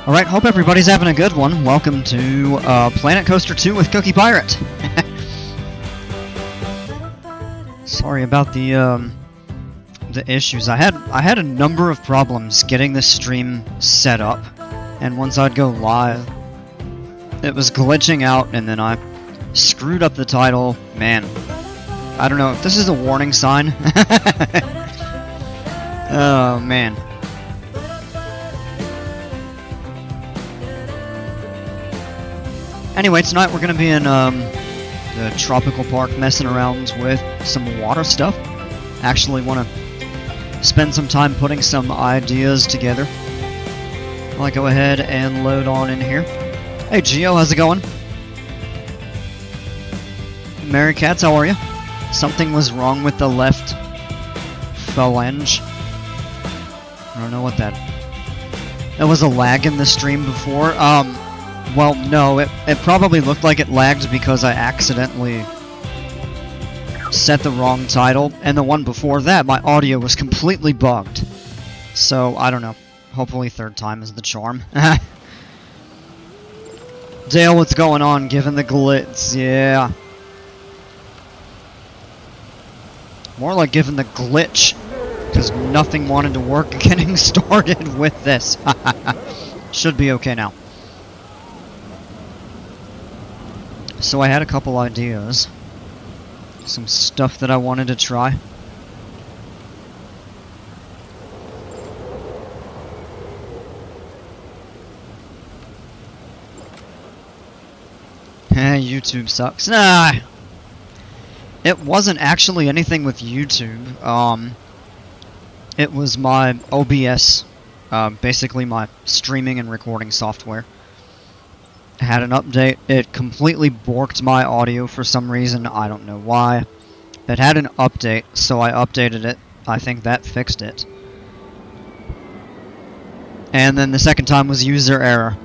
Alright, hope everybody's having a good one. Welcome to Planet Coaster 2 with Cookie Pirate. Sorry about the issues. I had a number of problems getting this stream set up, and once I'd go live, it was glitching out, and then I screwed up the title. Man, I don't know if this is a warning sign. Oh man. Anyway, tonight we're going to be in the tropical park messing around with some water stuff. Actually want to spend some time putting some ideas together. I'll go ahead and load on in here. Hey Gio, how's it going? Mary Cats, how are you? Something was wrong with the left phalange. I don't know what that... There was a lag in the stream before. Well, no, it probably looked like it lagged because I accidentally set the wrong title, and the one before that, my audio was completely bugged. So, I don't know. Hopefully third time is the charm. Dale, what's going on? Given the glitz, yeah. More like given the glitch, because nothing wanted to work getting started with this. Should be okay now. So I had a couple ideas. Some stuff that I wanted to try. YouTube sucks. Nah! It wasn't actually anything with YouTube. It was my OBS. Basically my streaming and recording software. Had an update. It completely borked my audio for some reason. I don't know why. It had an update, so I updated it. I think that fixed it. And then the second time was user error.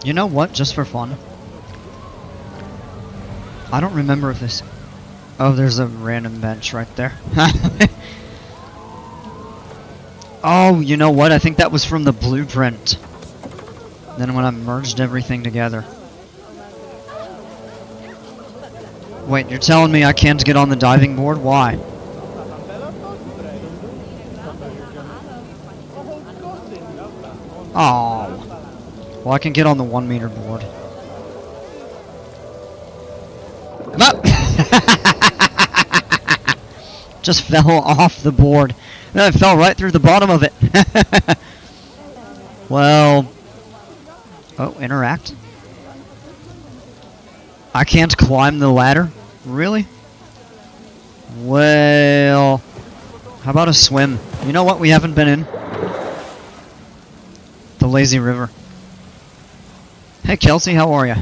You know what? Just for fun. I don't remember if this... Oh, there's a random bench right there. Oh, you know what? I think that was from the blueprint. Then when I merged everything together. Wait, you're telling me I can't get on the diving board? Why? Oh. Well, I can get on the 1 meter board. Just fell off the board. And I fell right through the bottom of it. Well... Oh, interact. I can't climb the ladder? Really? Well... How about a swim? You know what we haven't been in? The lazy river. Hey Kelsey, how are ya?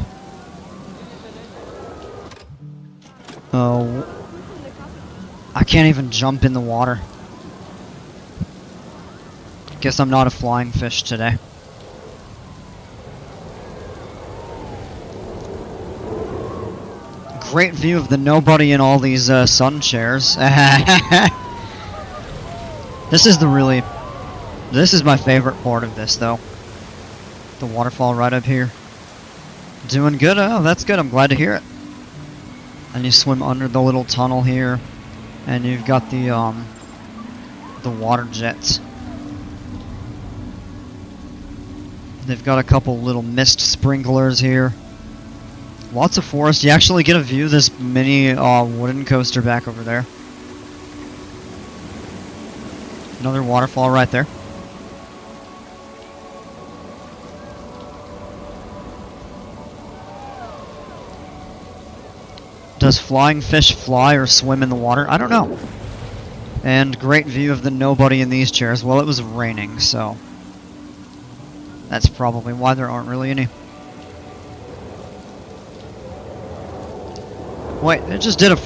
Oh, I can't even jump in the water. Guess I'm not a flying fish today. Great view of the nobody in all these sun chairs. This is my favorite part of this though. The waterfall right up here. Doing good? Oh, that's good. I'm glad to hear it. And you swim under the little tunnel here, and you've got the water jets. They've got a couple little mist sprinklers here. Lots of forest. You actually get a view of this mini wooden coaster back over there. Another waterfall right there. Does flying fish fly or swim in the water? I don't know. And great view of the nobody in these chairs. Well, it was raining, so... That's probably why there aren't really any. Wait, it just did a...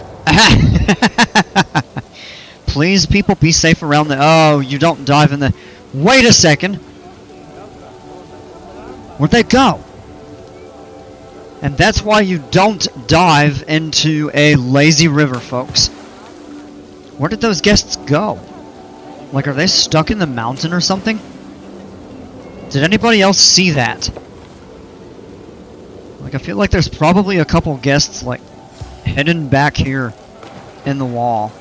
please, people, be safe around the... Oh, you don't dive in the... Wait a second! Where'd they go? And that's why you don't dive into a lazy river, folks. Where did those guests go? Like, are they stuck in the mountain or something? Did anybody else see that? Like, I feel like there's probably a couple guests, like, hidden back here in the wall.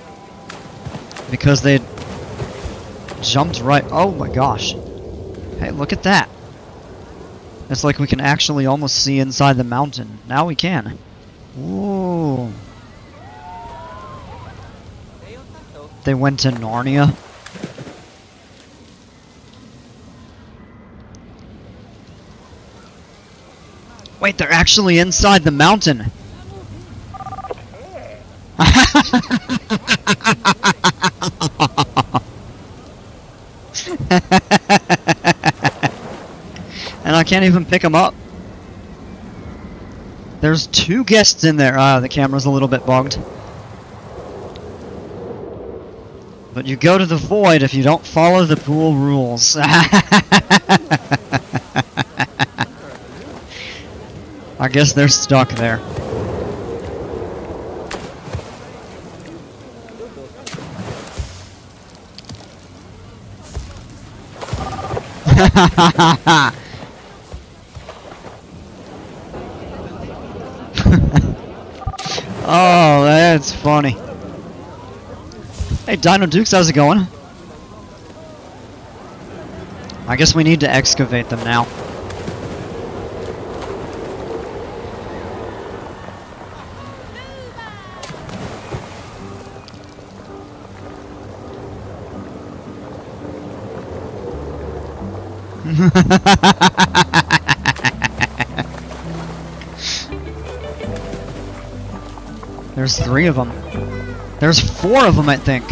Because they jumped right... Oh my gosh. Hey, look at that. It's like we can actually almost see inside the mountain. Now we can. Ooh. They went to Narnia. Wait, they're actually inside the mountain. And I can't even pick them up. There's 2 guests in there. Ah, the camera's a little bit bugged. But you go to the void if you don't follow the pool rules. I guess they're stuck there. Oh, that's funny. Hey, Dino Dukes, how's it going? I guess we need to excavate them now. There's 3 of them. There's 4 of them, I think.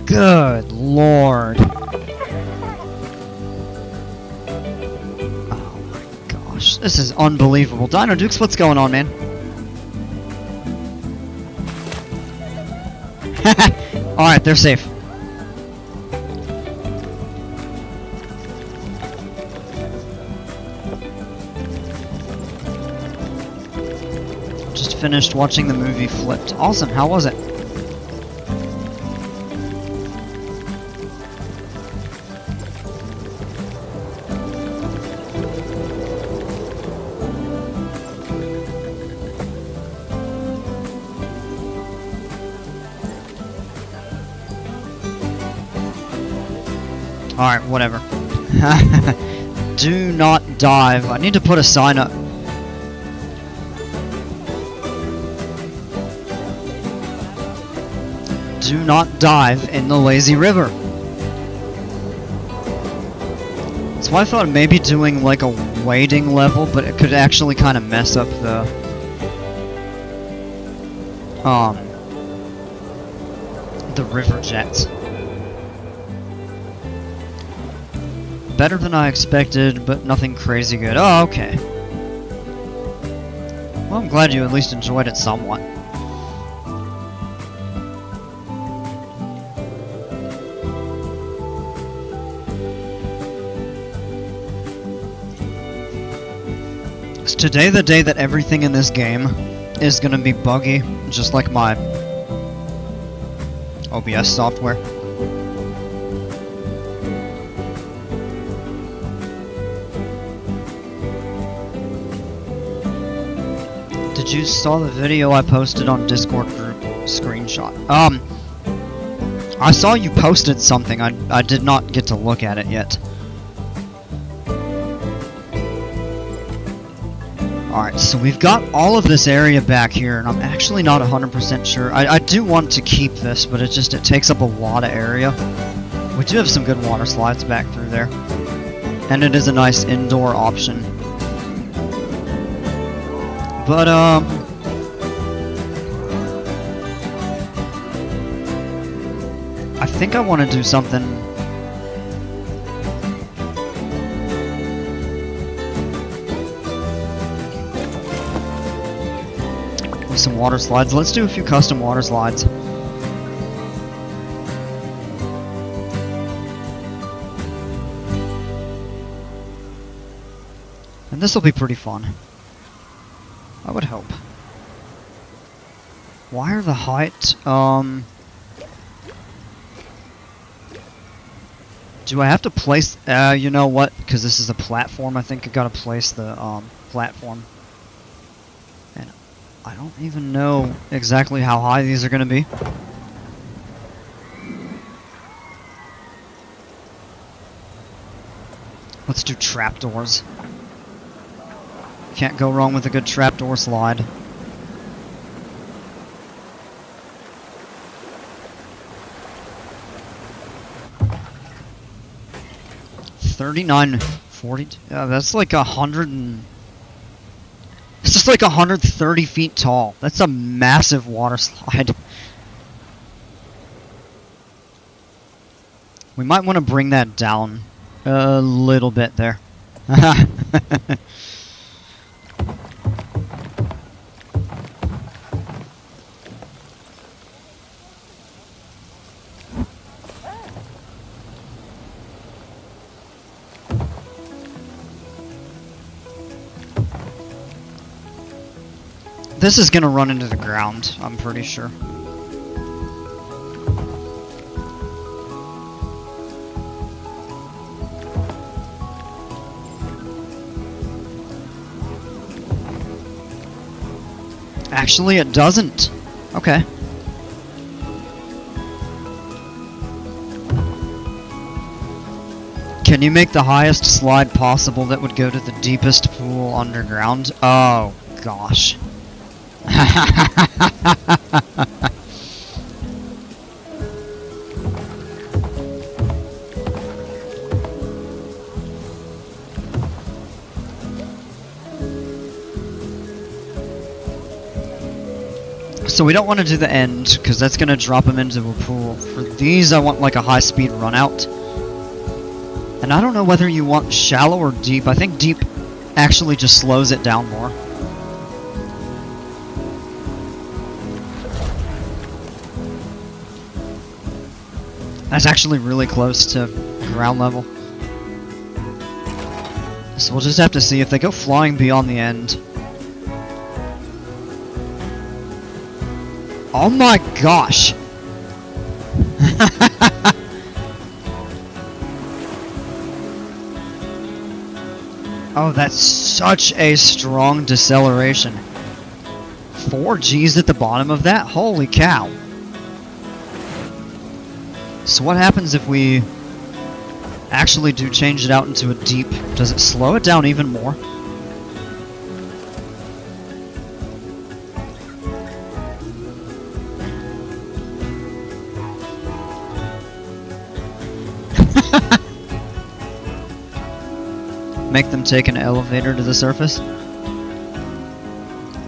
Good lord. Oh my gosh. This is unbelievable. Dino Dukes, what's going on, man? Alright, they're safe. Just finished watching the movie Flipped. Awesome, how was it? Alright, whatever. Do not dive. I need to put a sign up. Do not dive in the lazy river. So I thought maybe doing like a wading level, but it could actually kind of mess up the river jets. Better than I expected, but nothing crazy good. Oh, okay. Well, I'm glad you at least enjoyed it somewhat. Is today the day that everything in this game is gonna be buggy, just like my OBS software? Did you saw the video I posted on Discord group screenshot? I saw you posted something. I did not get to look at it yet. Alright, so we've got all of this area back here, and I'm actually not 100% sure. I do want to keep this, but it takes up a lot of area. We do have some good water slides back through there. And it is a nice indoor option. But, I think I want to do something. some water slides. Let's do a few custom water slides. And this will be pretty fun. I would hope. Wire the height, do I have to place, you know what, because this is a platform, I think I gotta place the, platform. And I don't even know exactly how high these are gonna be. Let's do trapdoors. Can't go wrong with a good trapdoor slide. $39.40. That's like 100 and. It's just like 130 feet tall. That's a massive water slide. We might want to bring that down a little bit there. This is gonna run into the ground, I'm pretty sure. Actually, it doesn't. Okay. Can you make the highest slide possible that would go to the deepest pool underground? Oh, gosh. So we don't want to do the end, because that's going to drop him into a pool. For these, I want like a high-speed run-out. And I don't know whether you want shallow or deep. I think deep actually just slows it down more. That's actually really close to ground level. So we'll just have to see if they go flying beyond the end. Oh my gosh! Oh, that's such a strong deceleration. 4 Gs at the bottom of that? Holy cow. So what happens if we actually do change it out into a deep? Does it slow it down even more? Make them take an elevator to the surface?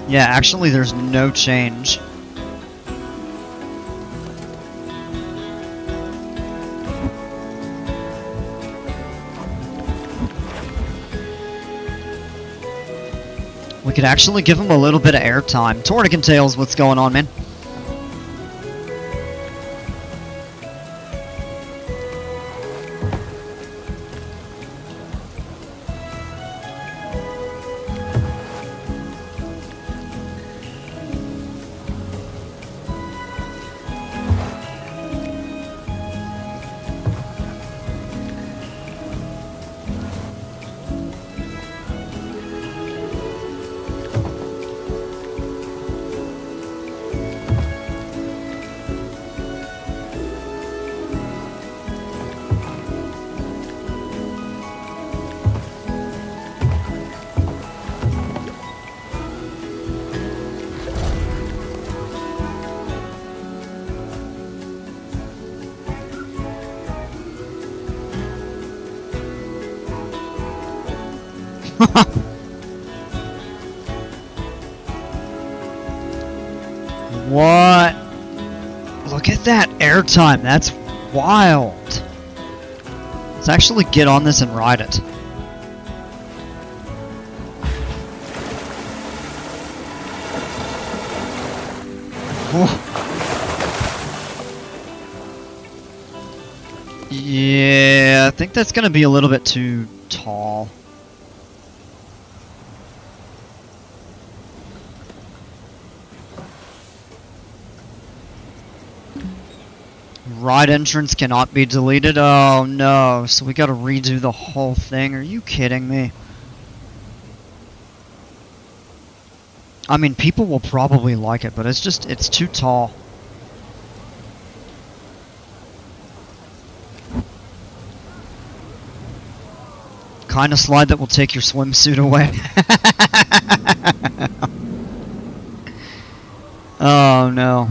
Yeah, actually there's no change. We could actually give him a little bit of airtime. Tortican Tails, what's going on, man? What? Look at that airtime. That's wild. Let's actually get on this and ride it. Yeah, I think that's gonna be a little bit too tall. Ride entrance cannot be deleted. Oh no, so we gotta redo the whole thing. Are you kidding me? I mean, people will probably like it, but it's too tall. Kind of slide that will take your swimsuit away. Oh no.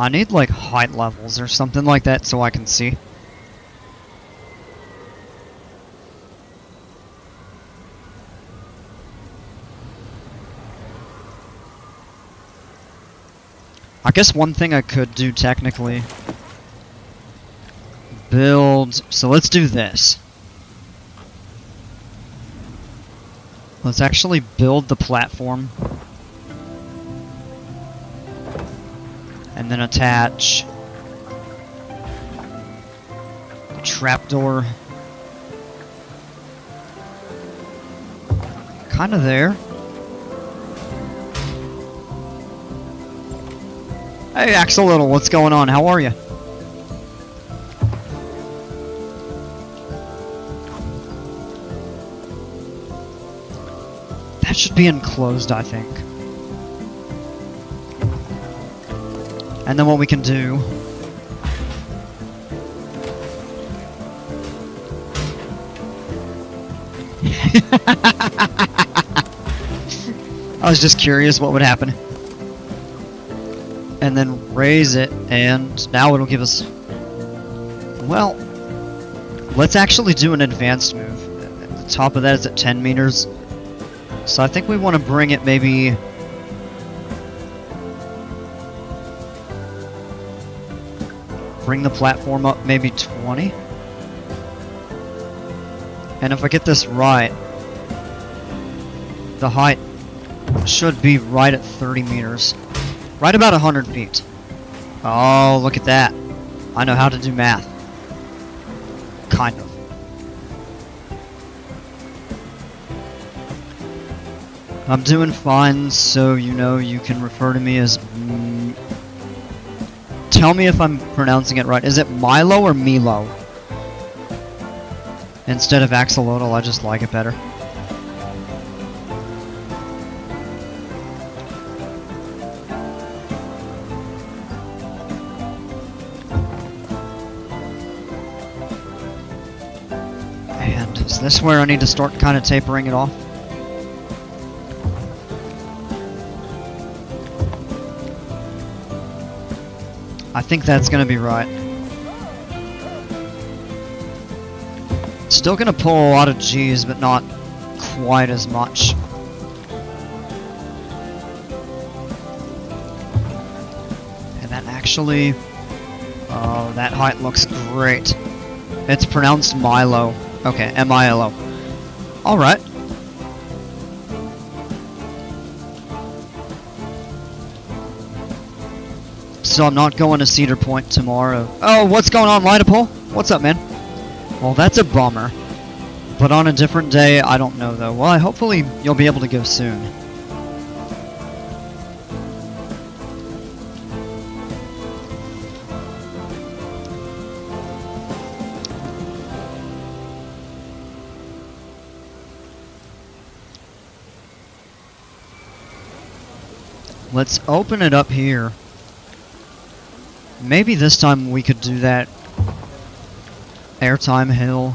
I need like height levels or something like that so I can see. I guess one thing I could do technically, build, so let's do this. Let's actually build the platform. And then attach the trapdoor. Kind of there. Hey, Axolotl, what's going on? How are you? That should be enclosed, I think. And then what we can do... I was just curious what would happen. And then raise it, and now it'll give us... Well, let's actually do an advanced move. At the top of that is at 10 meters. So I think we want to bring it maybe... Bring the platform up maybe 20. And if I get this right, the height should be right at 30 meters. Right about 100 feet. Oh, look at that. I know how to do math. Kind of. I'm doing fine, so you know you can refer to me as... Tell me if I'm pronouncing it right. Is it Milo or Milo? Instead of Axolotl, I just like it better. And is this where I need to start kind of tapering it off? I think that's going to be right. Still going to pull a lot of G's, but not quite as much. And that actually... Oh, that height looks great. It's pronounced Milo. Okay, M-I-L-O. Alright. So I'm not going to Cedar Point tomorrow. Oh, what's going on, Lightapole? What's up, man? Well, that's a bummer. But on a different day, I don't know, though. Well, hopefully you'll be able to go soon. Let's open it up here. Maybe this time we could do that airtime hill.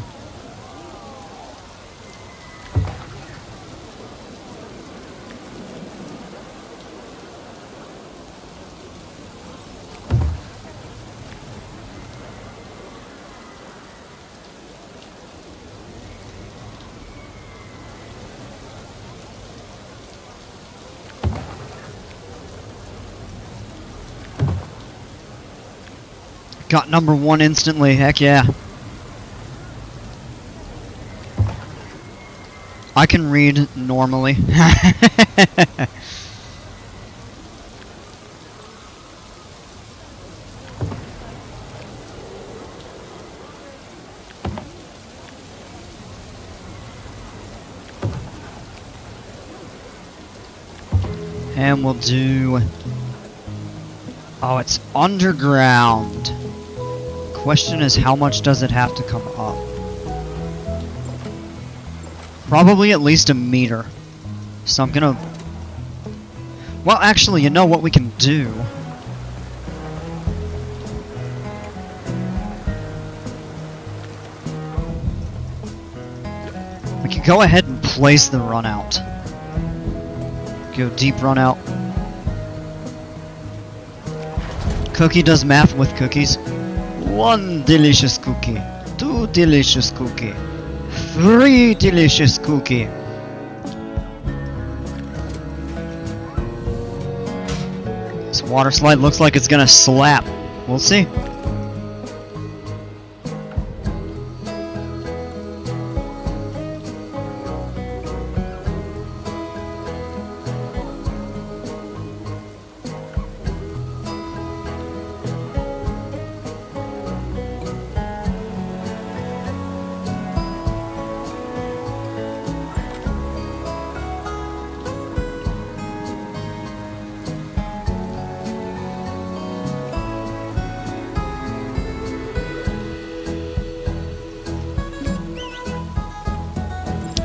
Got number 1 instantly, heck yeah. I can read normally. And we'll do... Oh, it's underground. Question is, how much does it have to come up? Probably at least a meter. So I'm gonna... Well, actually, you know what we can do? We can go ahead and place the run out. Go deep run out. Cookie does math with cookies. 1 delicious cookie. 2 delicious cookie. 3 delicious cookie. This water slide looks like it's gonna slap. We'll see.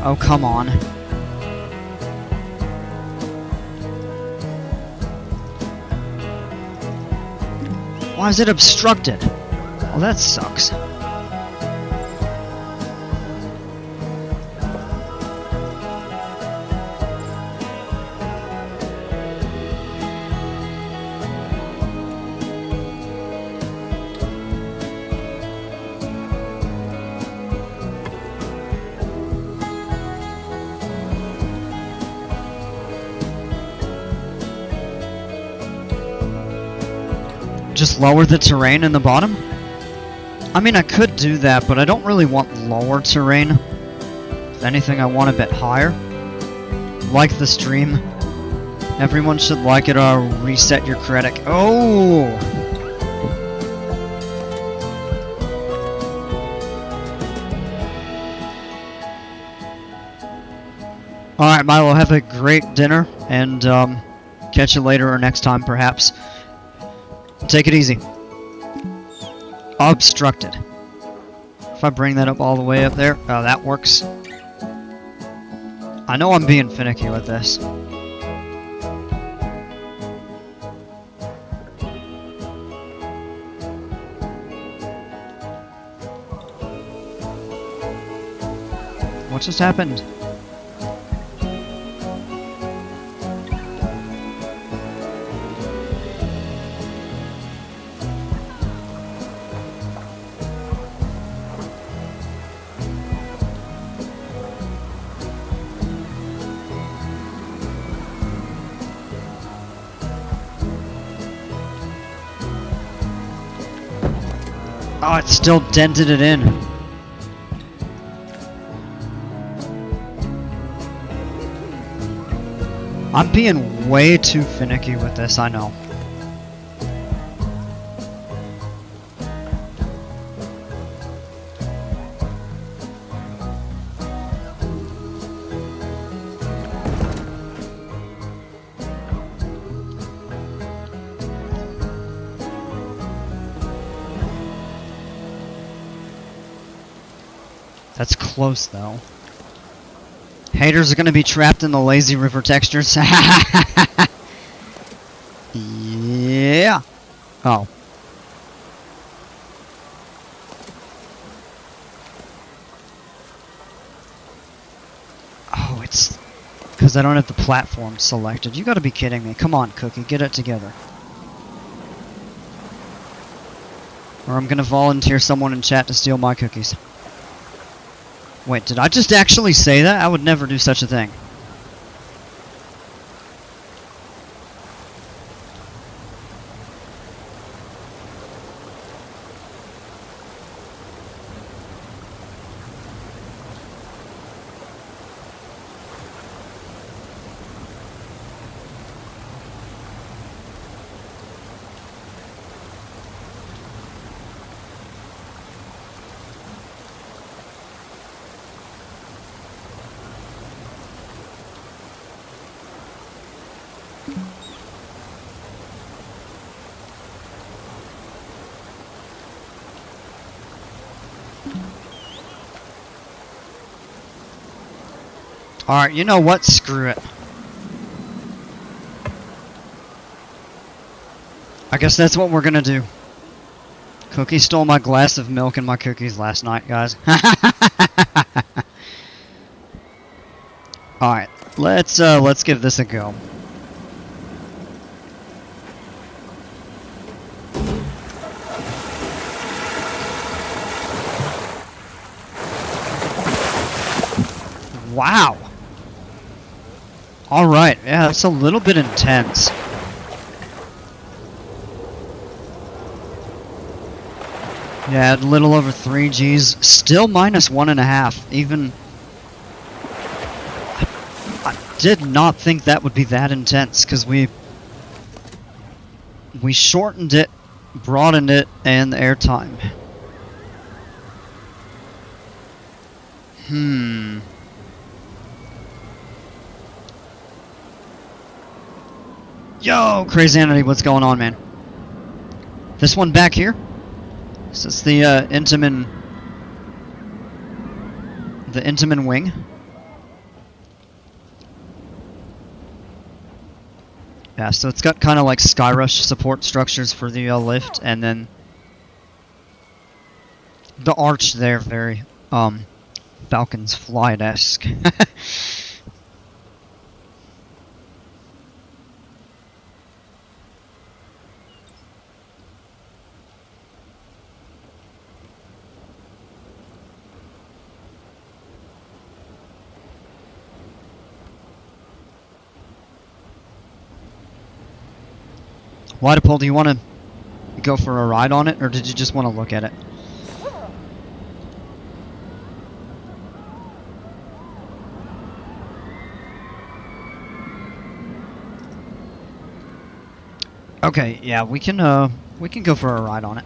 Oh, come on. Why is it obstructed? Well, that sucks. Just lower the terrain in the bottom? I mean, I could do that, but I don't really want lower terrain. If anything, I want a bit higher. Like the stream. Everyone should like it or reset your critic. Oh! Alright, Milo, have a great dinner, and catch you later or next time, perhaps. Take it easy. Obstructed. If I bring that up all the way up there, oh, that works. I know I'm being finicky with this. What just happened? Oh, it still dented it in. I'm being way too finicky with this, I know. That's close, though. Haters are gonna be trapped in the lazy river textures. Yeah. Oh. Oh, it's because I don't have the platform selected. You gotta be kidding me. Come on, Cookie, get it together. Or I'm gonna volunteer someone in chat to steal my cookies. Wait, did I just actually say that? I would never do such a thing. Alright, you know what? Screw it. I guess that's what we're gonna do. Cookie stole my glass of milk and my cookies last night, guys. Alright, let's give this a go. Wow. Alright, yeah, that's a little bit intense. Yeah, a little over 3 Gs. Still minus 1.5. Even... I did not think that would be that intense, because we shortened it, broadened it, and the airtime. Yo, Crazanity, what's going on, man? This one back here? Is this the Intamin wing? Yeah, so it's got kind of like Skyrush support structures for the lift, and then the arch there, very Falcon's Flight-esque. Wadipole, do you want to go for a ride on it, or did you just want to look at it? Okay, yeah, we can go for a ride on it.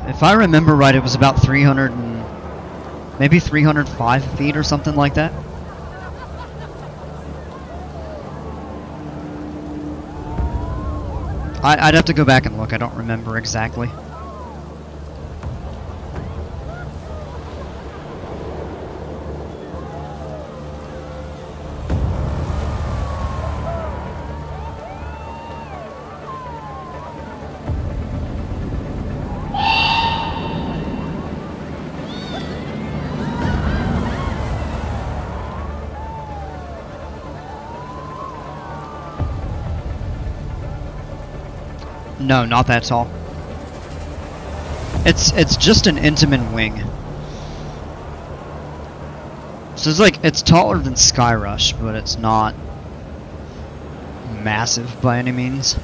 If I remember right, it was about 300 and maybe 305 feet or something like that. I'd have to go back and look. I don't remember exactly. No, not that tall. It's just an Intamin wing. So it's like, it's taller than Skyrush, but it's not massive by any means.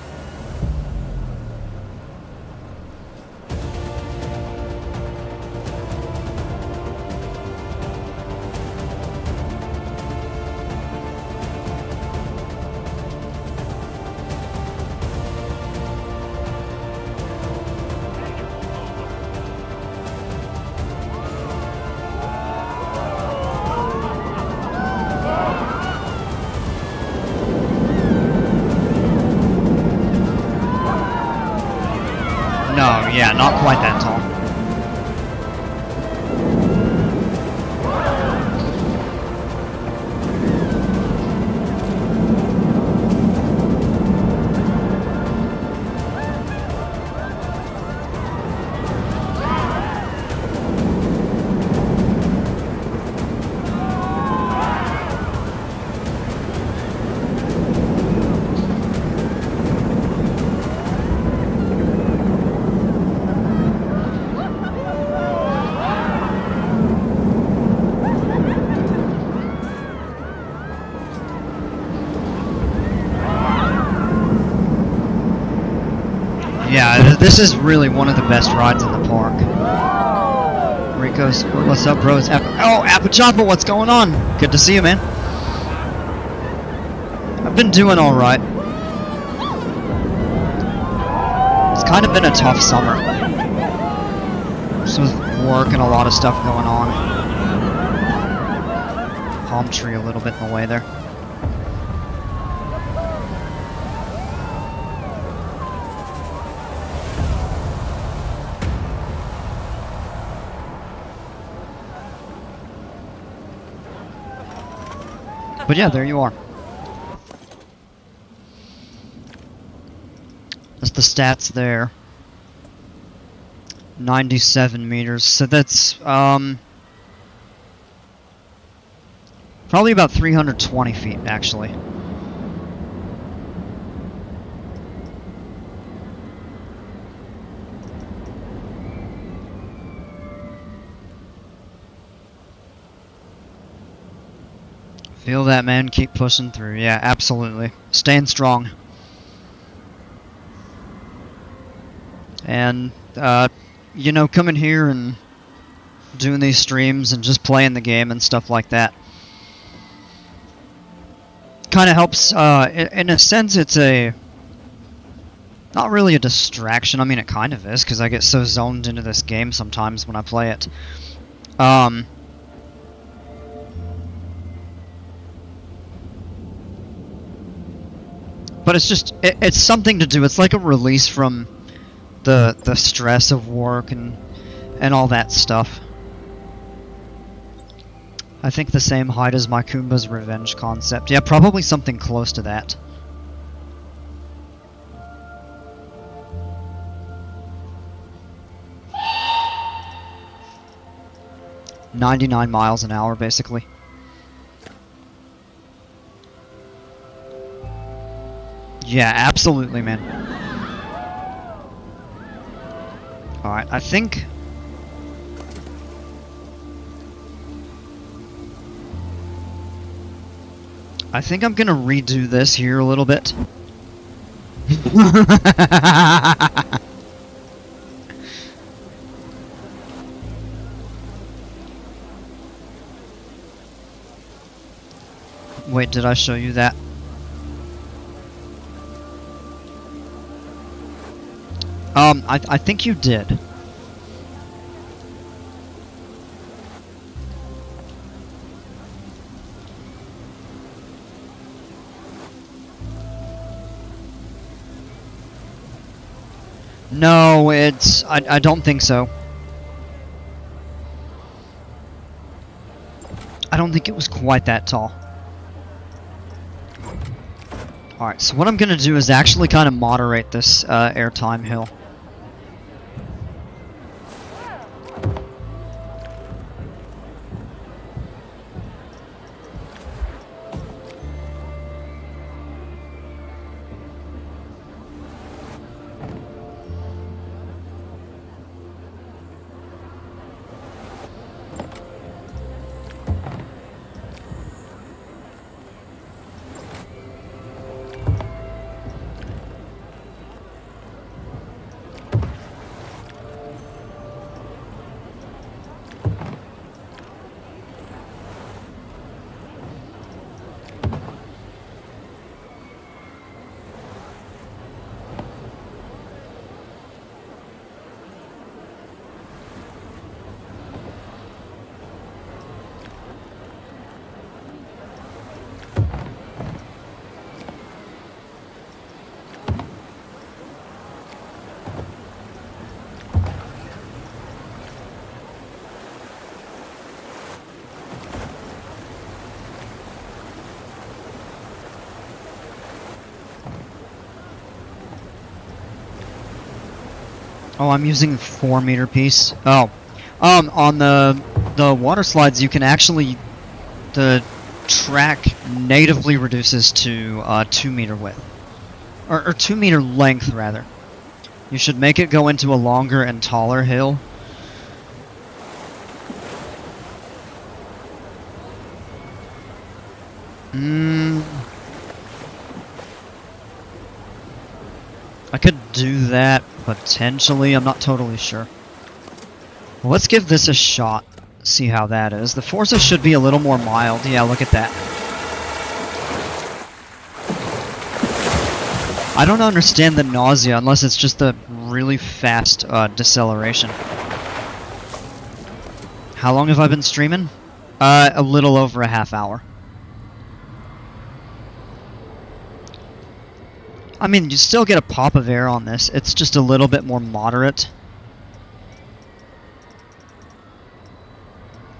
No, yeah, not quite that tall. Yeah, this is really one of the best rides in the park. Rico's, what's up, bros? Oh, Apachapa, what's going on? Good to see you, man. been doing alright. It's kind of been a tough summer. Just with work and a lot of stuff going on. Palm tree a little bit in the way there. But yeah, there you are. That's the stats there. 97 meters. So that's probably about 320 feet actually. Feel that, man. Keep pushing through. Yeah, absolutely. Staying strong. And, you know, coming here and doing these streams and just playing the game and stuff like that kind of helps. In a sense, it's a... not really a distraction. I mean, it kind of is, because I get so zoned into this game sometimes when I play it. But it's just, it's something to do. It's like a release from the stress of work and all that stuff. I think the same height as my Kumba's Revenge concept. Yeah, probably something close to that. .99 miles an hour, basically. Yeah, absolutely, man. Alright, I think I'm gonna redo this here a little bit. Wait, did I show you that? I think you did. No, it's... I don't think so. I don't think it was quite that tall. Alright, so what I'm gonna do is actually kind of moderate this airtime hill. Oh, I'm using 4-meter piece. Oh, on the water slides, you can actually, the track natively reduces to 2-meter width, or 2-meter length rather. You should make it go into a longer and taller hill. I could do that, potentially. I'm not totally sure. Well, let's give this a shot. See how that is. The forces should be a little more mild. Yeah, look at that. I don't understand the nausea unless it's just a really fast deceleration. How long have I been streaming? A little over a half hour. I mean, you still get a pop of air on this. It's just a little bit more moderate.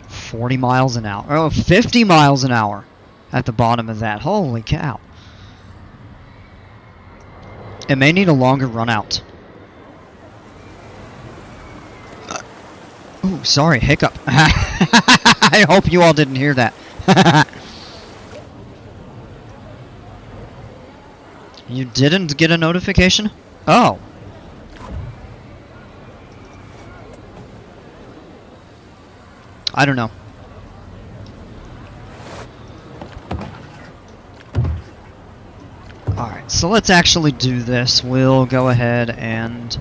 40 miles an hour. Oh, 50 miles an hour at the bottom of that. Holy cow. It may need a longer run out. Ooh, sorry, hiccup. I hope you all didn't hear that. You didn't get a notification? Oh. I don't know. Alright, so let's actually do this. We'll go ahead and...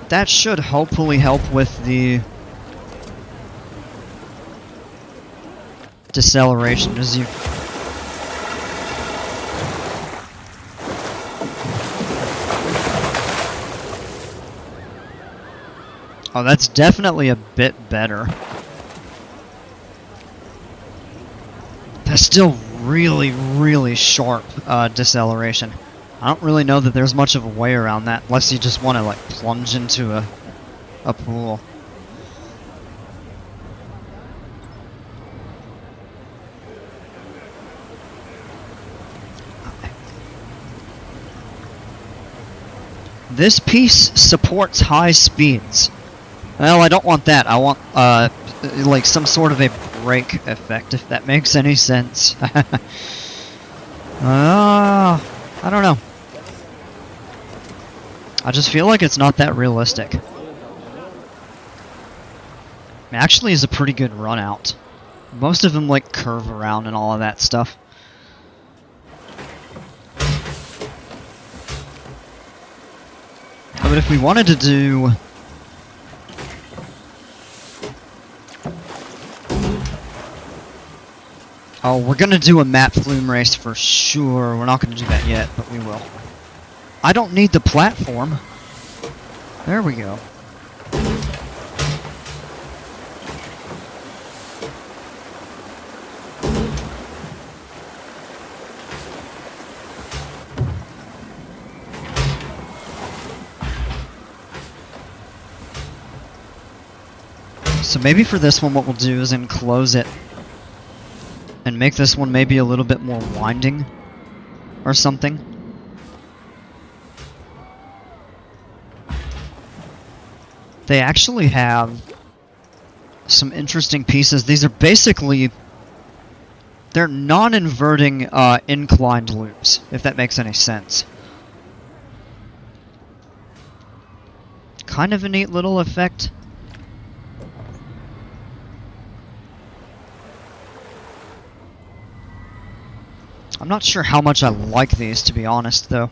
that should hopefully help with the deceleration as you... oh, that's definitely a bit better. That's still really, really sharp deceleration. I don't really know that there's much of a way around that unless you just want to like plunge into a pool. This piece supports high speeds. Well, I don't want that. I want like some sort of a brake effect, if that makes any sense. I don't know. I just feel like it's not that realistic. It actually is a pretty good run out. Most of them like curve around and all of that stuff. But if we wanted to do... oh, we're gonna do a map flume race for sure. We're not gonna do that yet, but we will. I don't need the platform. There we go. So maybe for this one what we'll do is enclose it and make this one maybe a little bit more winding or something. They actually have some interesting pieces. These are basically, they're non-inverting inclined loops, if that makes any sense. Kind of a neat little effect. I'm not sure how much I like these, to be honest, though.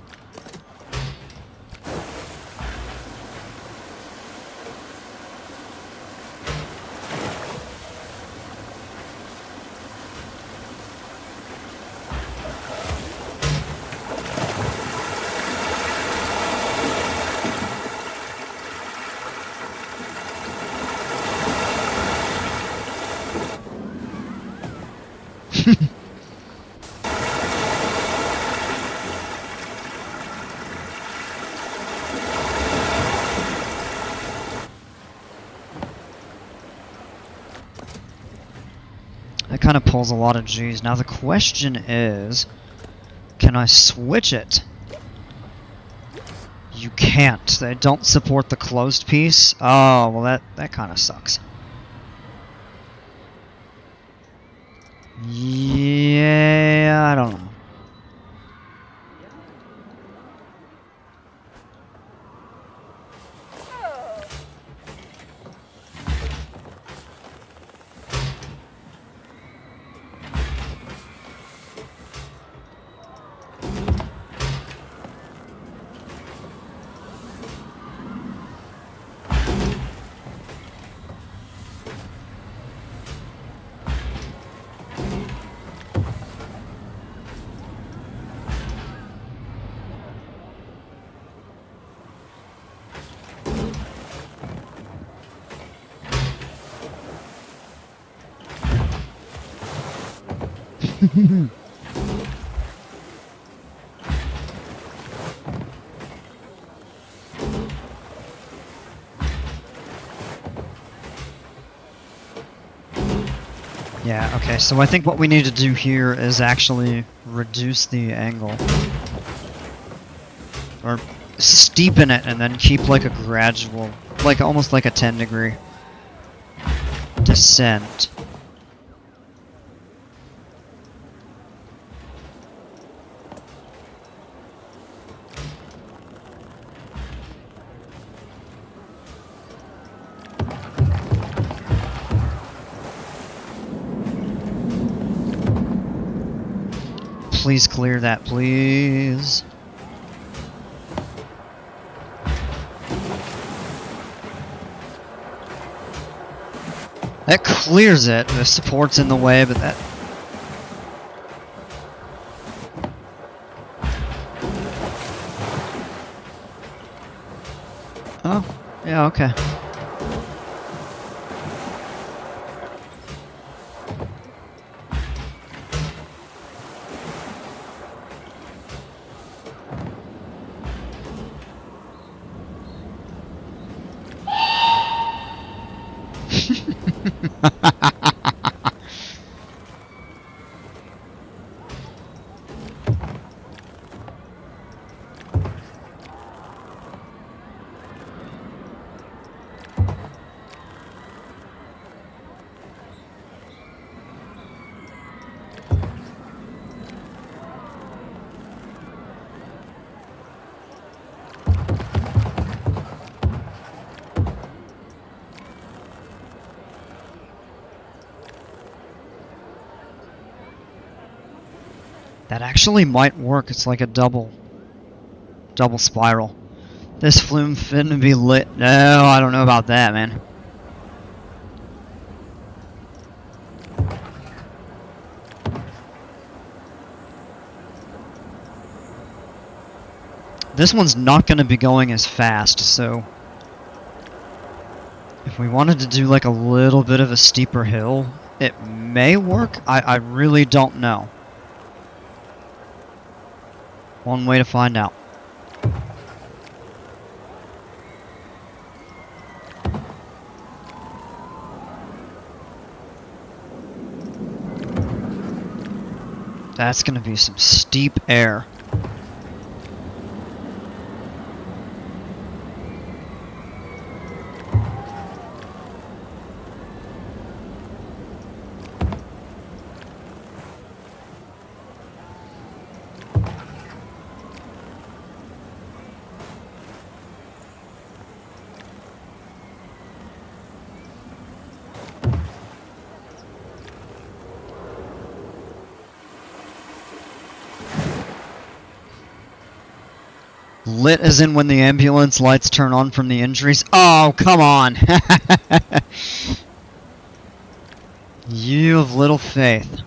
That kind of pulls a lot of G's. Now the question is, can I switch it? You can't. They don't support the closed piece. Oh, well that kind of sucks. Yeah, I don't know. Yeah, okay, so I think what we need to do here is actually reduce the angle. Or steepen it and then keep like a gradual, like almost like a 10-degree descent. Please clear that, please. That clears it. The support's in the way, but that... Oh, yeah, okay. That actually might work. It's like a double spiral. This flume finna be lit. No, I don't know about that, man. This one's not gonna be going as fast, so if we wanted to do like a little bit of a steeper hill, it may work. I really don't know. One way to find out. That's gonna be some steep air. Lit as in when the ambulance lights turn on from the injuries? Oh, come on! You have little faith.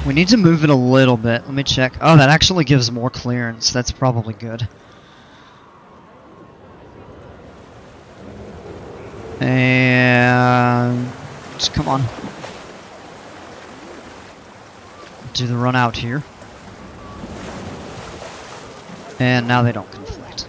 We need to move it a little bit. Let me check. Oh, that actually gives more clearance. That's probably good. And Come on. Do the run out here. And now they don't conflict.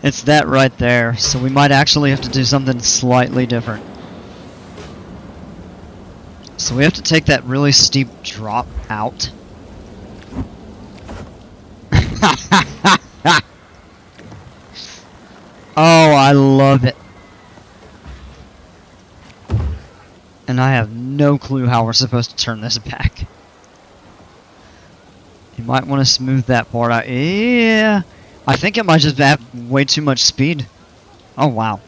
It's that right there, so we might actually have to do something slightly different. So we have to take that really steep drop out. Oh, I love it. And I have no clue how we're supposed to turn this back. You might want to smooth that part out. Yeah, I think it might just have way too much speed. Oh, wow.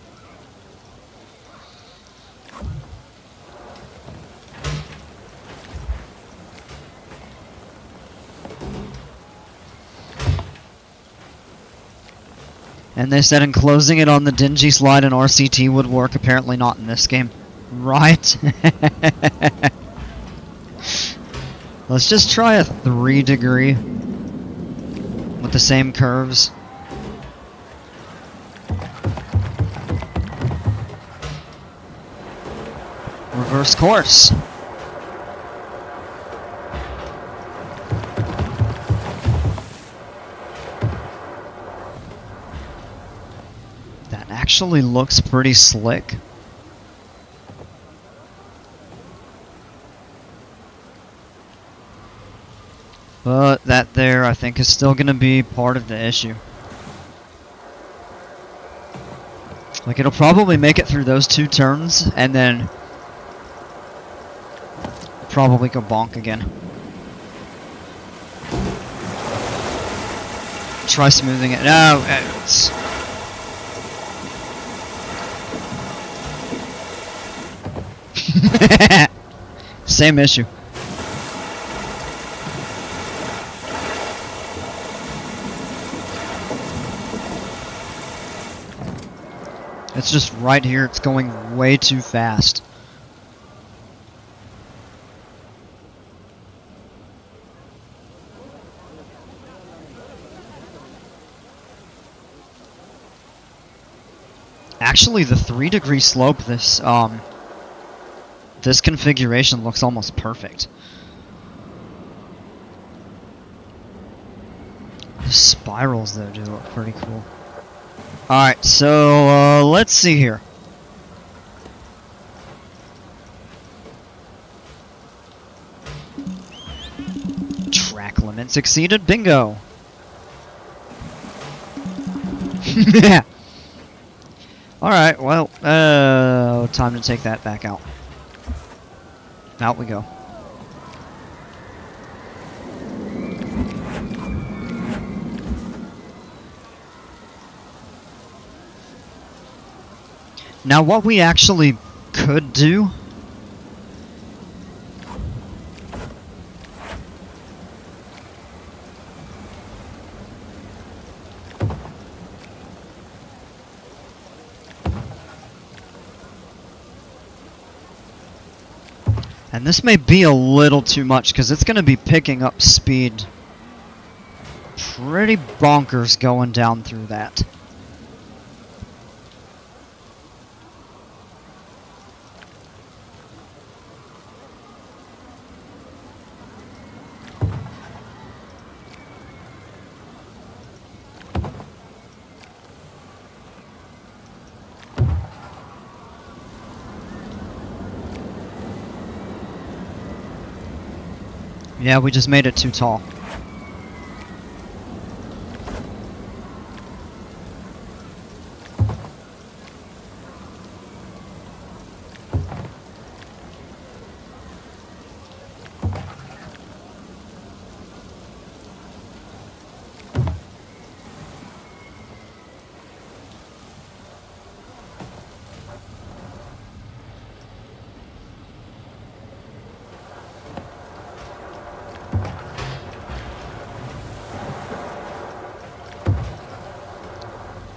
And they said enclosing it on the dingy slide in RCT would work. Apparently not in this game. Right? Let's just try a 3 degree with the same curves. Reverse course. That actually looks pretty slick. But that there, I think, is still going to be part of the issue. Like, it'll probably make it through those 2 turns, and then probably go bonk again. Try smoothing it. No, it's... Same issue. It's just right here, it's going way too fast. Actually, the 3 degree slope, this configuration looks almost perfect. The spirals, though, do look pretty cool. Alright, so let's see here. Track limits exceeded. Bingo. Yeah. Alright, well, time to take that back out. Out we go. Now, what we actually could do and this may be a little too much because it's going to be picking up speed pretty bonkers going down through that. Yeah, we just made it too tall.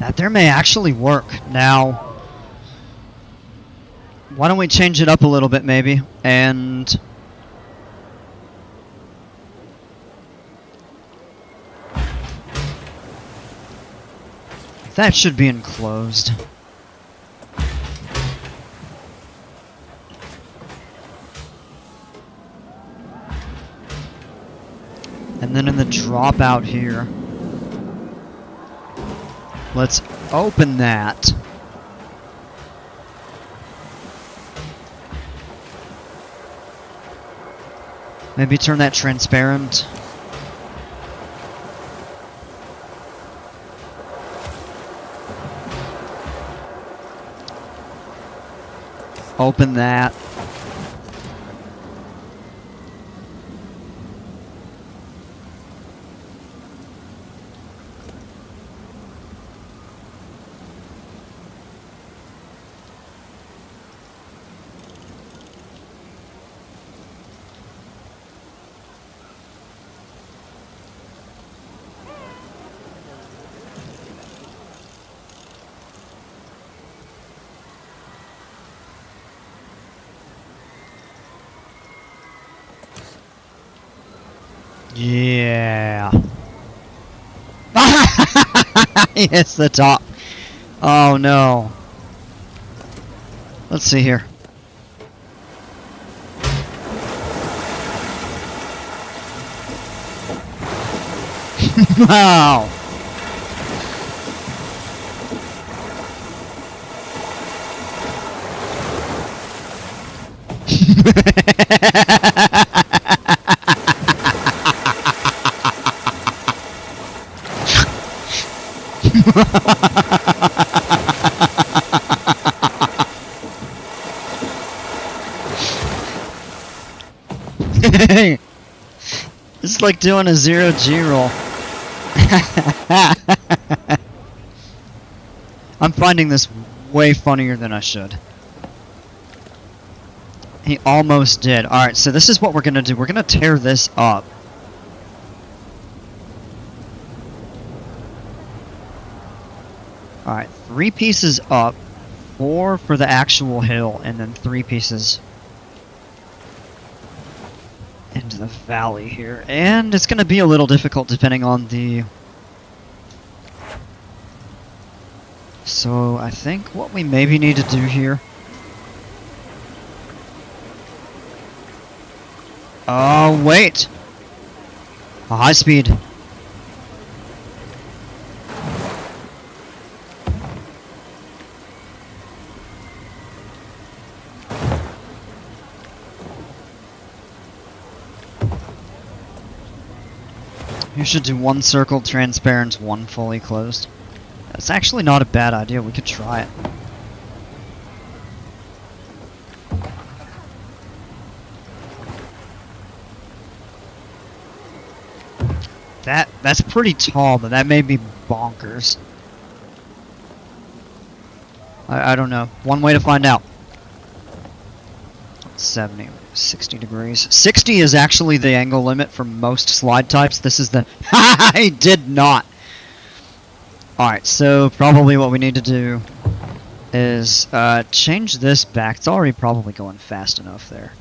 That there may actually work. Now, why don't we change it up a little bit maybe? And that should be enclosed. And then in the dropout here, let's open that. Maybe turn that transparent. Open that. Yeah. It's the top. Oh no. Let's see here. Wow. It's like doing a 0G roll. I'm finding this way funnier than I should. He almost did. Alright, so this is what we're gonna do. We're gonna tear this up. Alright, 3 pieces up, 4 for the actual hill, and then 3 pieces into the valley here. And it's gonna be a little difficult depending on the... So I think what we maybe need to do here... Oh, wait! A high speed. You should do 1 circled transparent, 1 fully closed. That's actually not a bad idea. We could try it. That's pretty tall, but that may be bonkers. I don't know. One way to find out. 70, 60 degrees. 60 is actually the angle limit for most slide types. This is the... I did not! Alright, so probably what we need to do is change this back. It's already probably going fast enough there.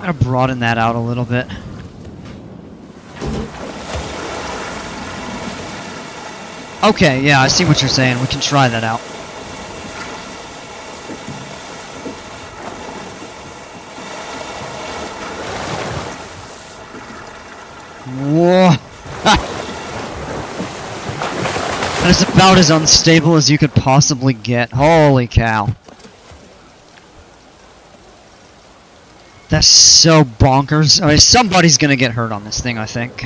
I'm gonna broaden that out a little bit. Okay, yeah, I see what you're saying. We can try that out. Whoa! That is about as unstable as you could possibly get. Holy cow. That's so bonkers. I mean, somebody's gonna get hurt on this thing, I think.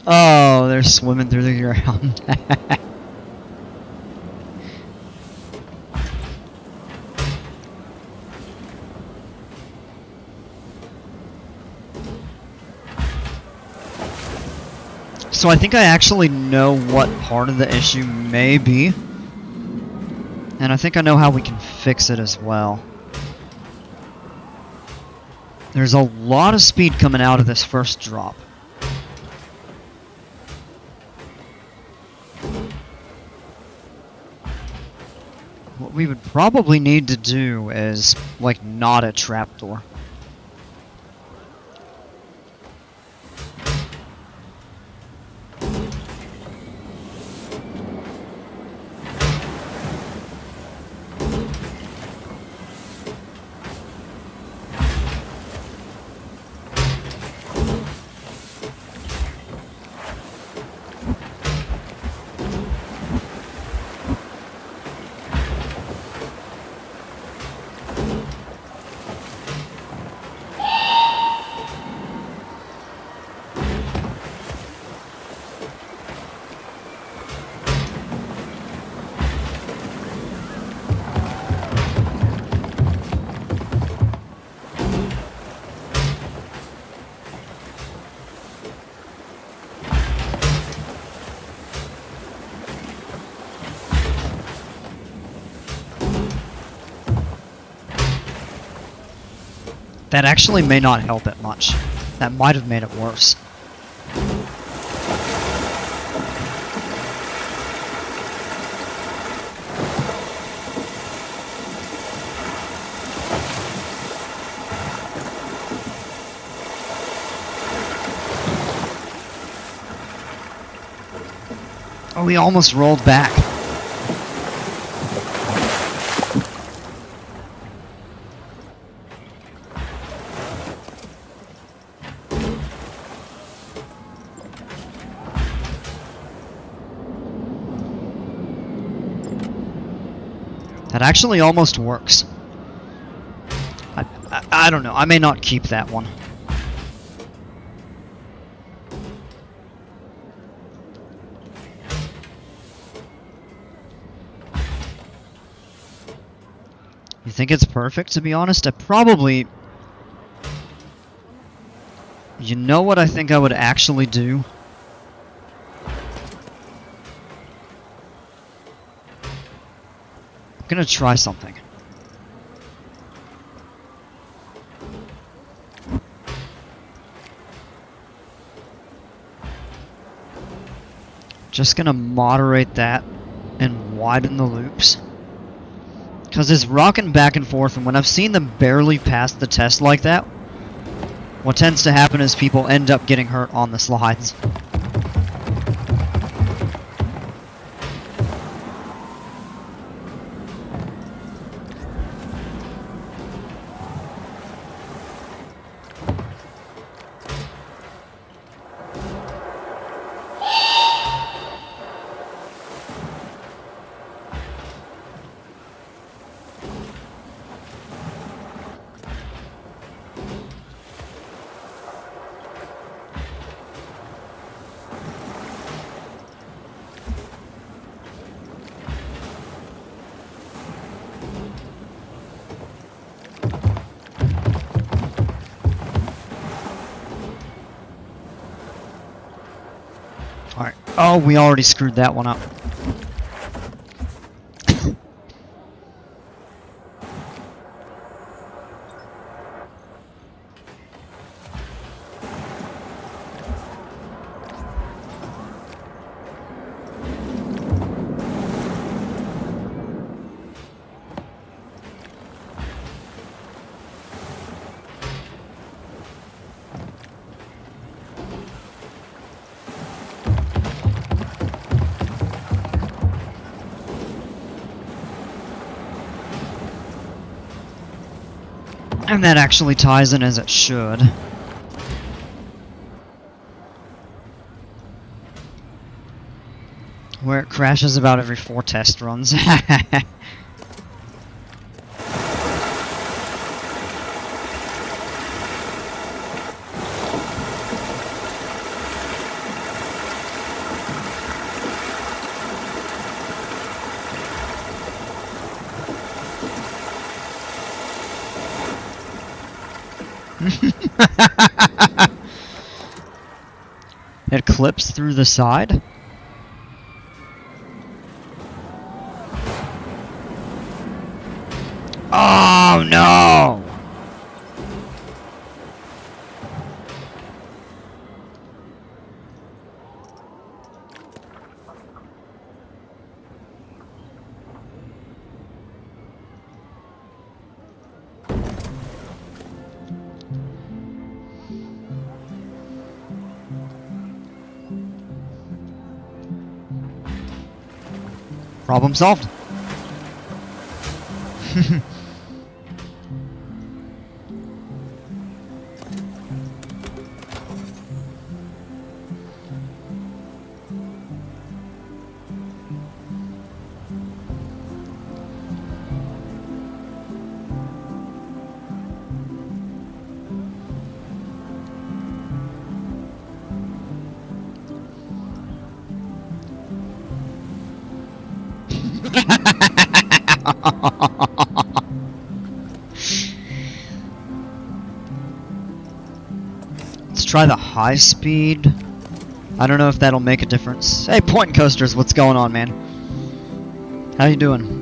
Oh, they're swimming through the ground. So I think I actually know what part of the issue may be. And I think I know how we can fix it as well. There's a lot of speed coming out of this first drop. What we would probably need to do is, like, not a trapdoor. That actually may not help it much. That might have made it worse. Oh, we almost rolled back. That actually almost works. I don't know. I may not keep that one. You think it's perfect, to be honest? I probably... You know what I think I would actually do? I'm gonna try something. Just gonna moderate that and widen the loops. Because it's rocking back and forth, and when I've seen them barely pass the test like that, what tends to happen is people end up getting hurt on the slides. Alright. Oh, we already screwed that one up. And that actually ties in as it should. Where it crashes about every 4 test runs. It clips through the side? Oh no! Problem solved. Let's try the high speed. I don't know if that'll make a difference. Hey, Point Coasters, what's going on, man? How you doing?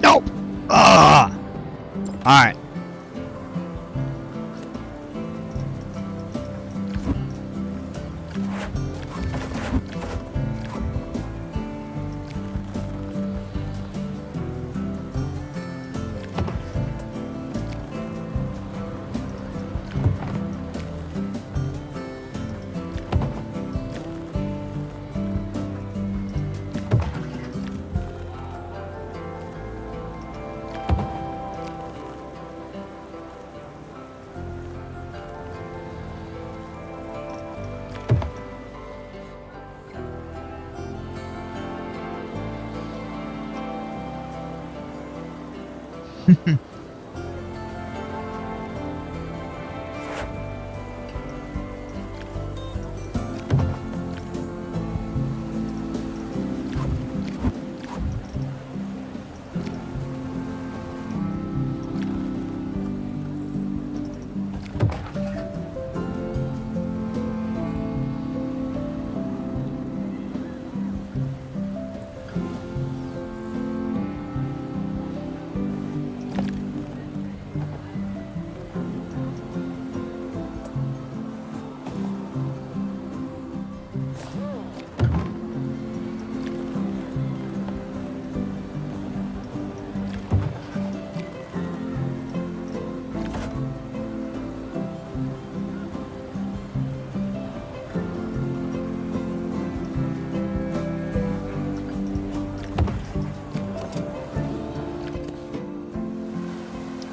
Nope! Ah! Alright.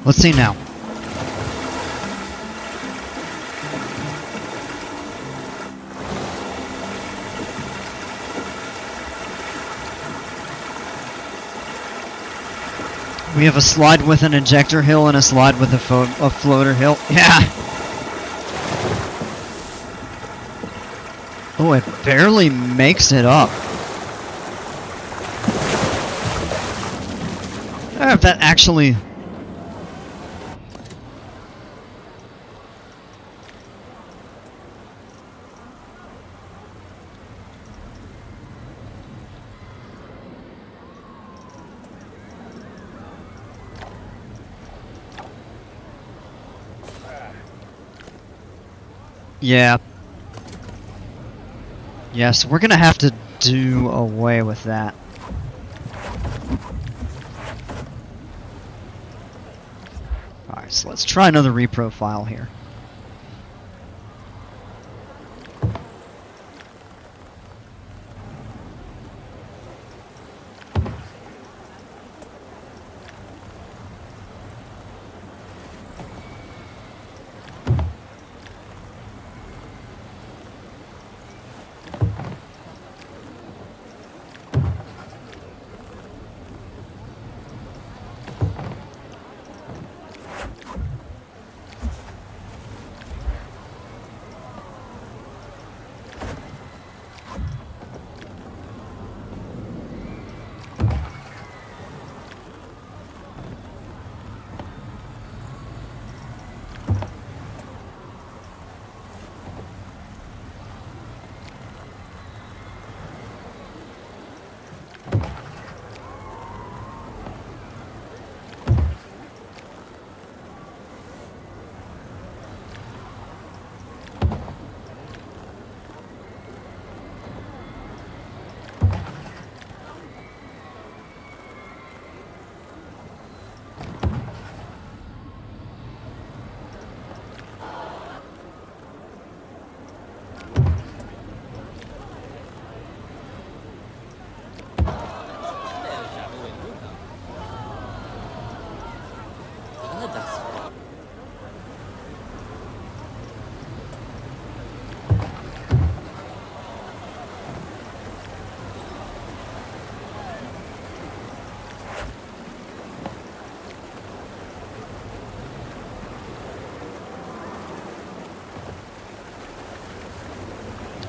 Let's see now. We have a slide with an ejector hill and a slide with a floater hill. Yeah! Oh, it barely makes it up. I don't know if that actually... Yeah. Yes, we're gonna have to do away with that. Alright, so let's try another reprofile here.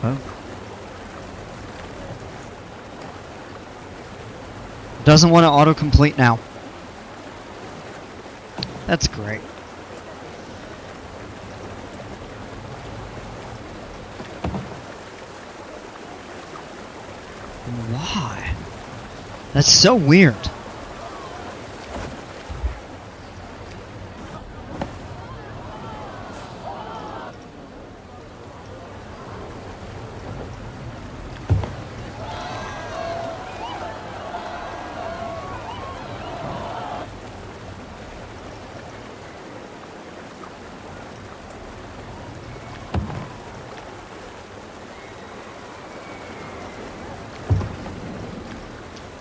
Oh. Doesn't want to autocomplete now. That's great. Why? That's so weird.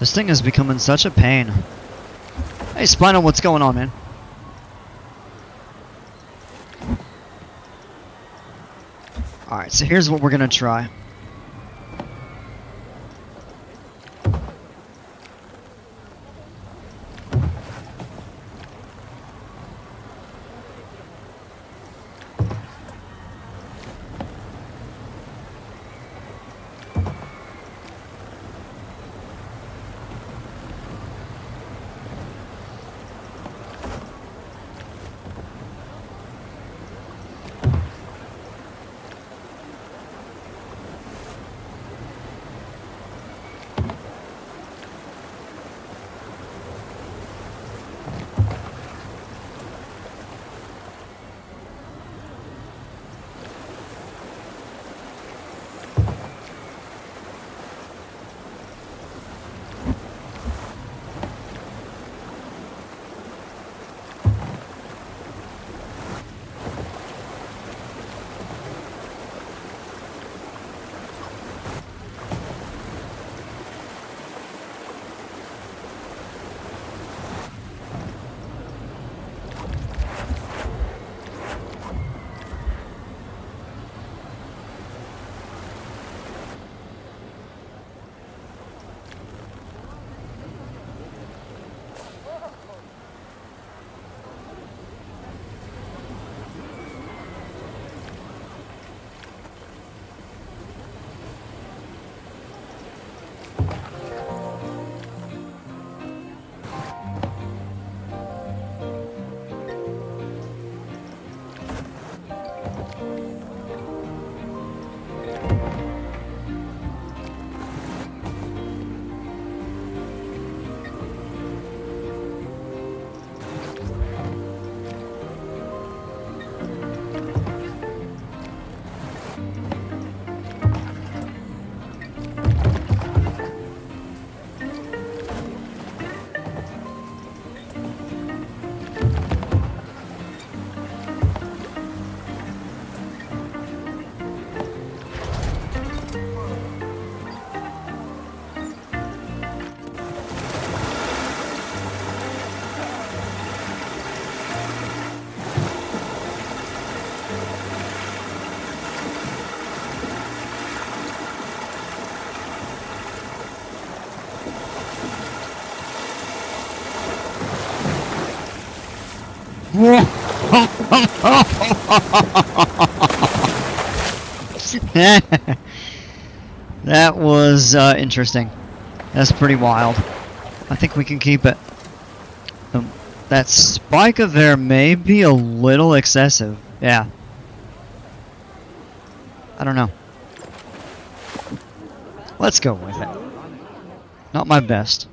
This thing is becoming such a pain. Hey, Spinal, what's going on, man? Alright, so here's what we're gonna try. That was interesting. That's pretty wild. I think we can keep it. That spike of there may be a little excessive. Yeah. I don't know. Let's go with it. Not my best.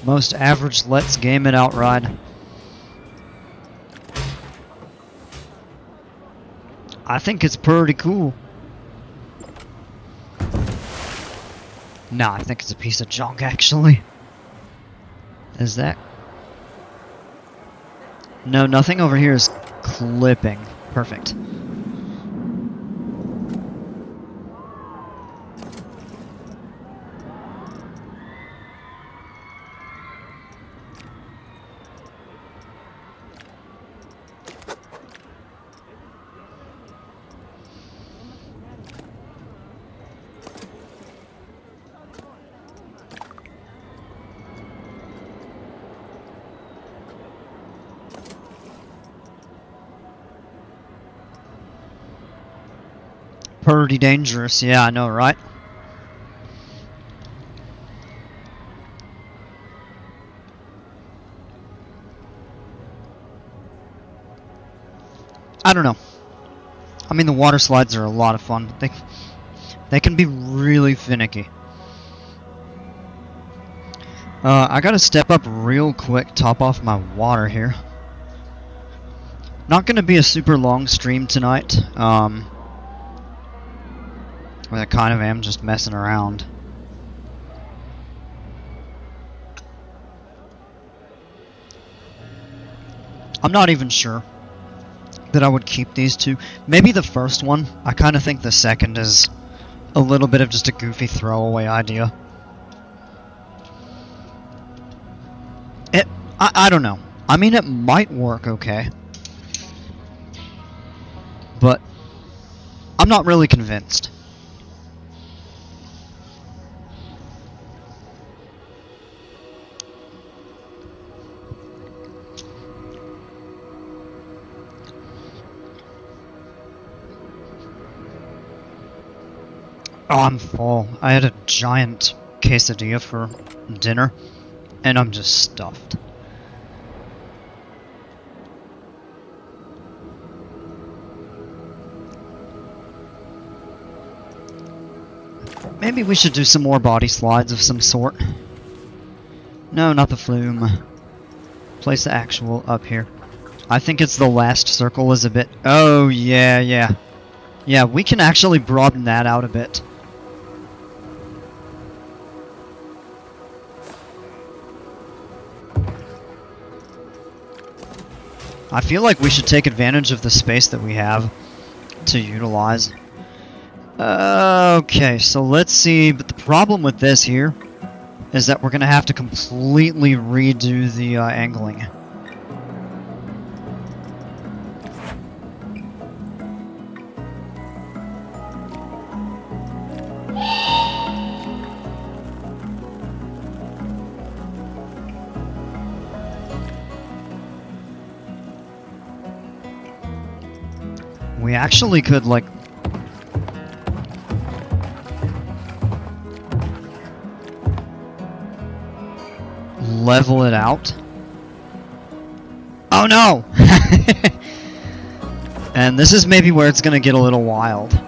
Most average let's game it out ride. I think it's pretty cool. Nah, I think it's a piece of junk actually. Is that? No, nothing over here is clipping. Perfect. Pretty dangerous, yeah, I know, right? I don't know. I mean, the water slides are a lot of fun, but they can be really finicky. I gotta step up real quick, top off my water here. Not gonna be a super long stream tonight. I kind of am just messing around. I'm not even sure that I would keep these two. Maybe the first one. I kind of think the second is a little bit of just a goofy throwaway idea. I don't know. I mean, it might work okay. But I'm not really convinced. Oh, I'm full. I had a giant quesadilla for dinner, and I'm just stuffed. Maybe we should do some more body slides of some sort. No, not the flume. Place the actual up here. I think it's the last circle is a bit... Oh, yeah. Yeah, we can actually broaden that out a bit. I feel like we should take advantage of the space that we have to utilize. Okay, so let's see, but the problem with this here is that we're going to have to completely redo the angling. We actually could, like, level it out. Oh no! And this is maybe where it's gonna get a little wild.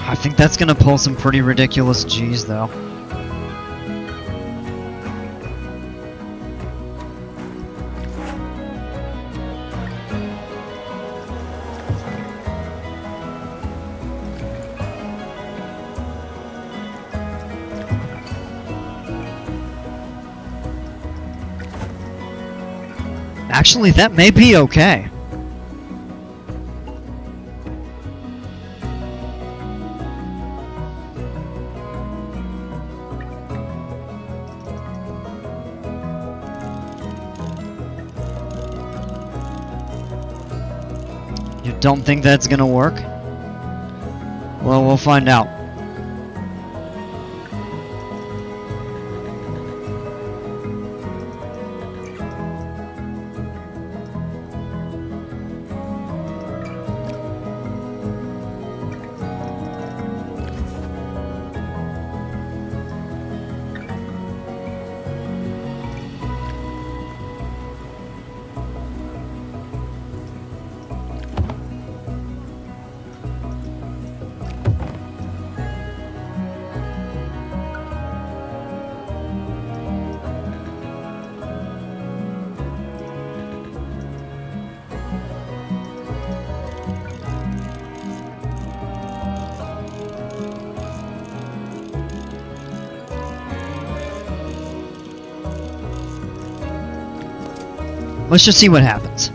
I think that's gonna pull some pretty ridiculous G's, though. Actually, that may be okay. You don't think that's gonna work? Well, we'll find out. Let's just see what happens.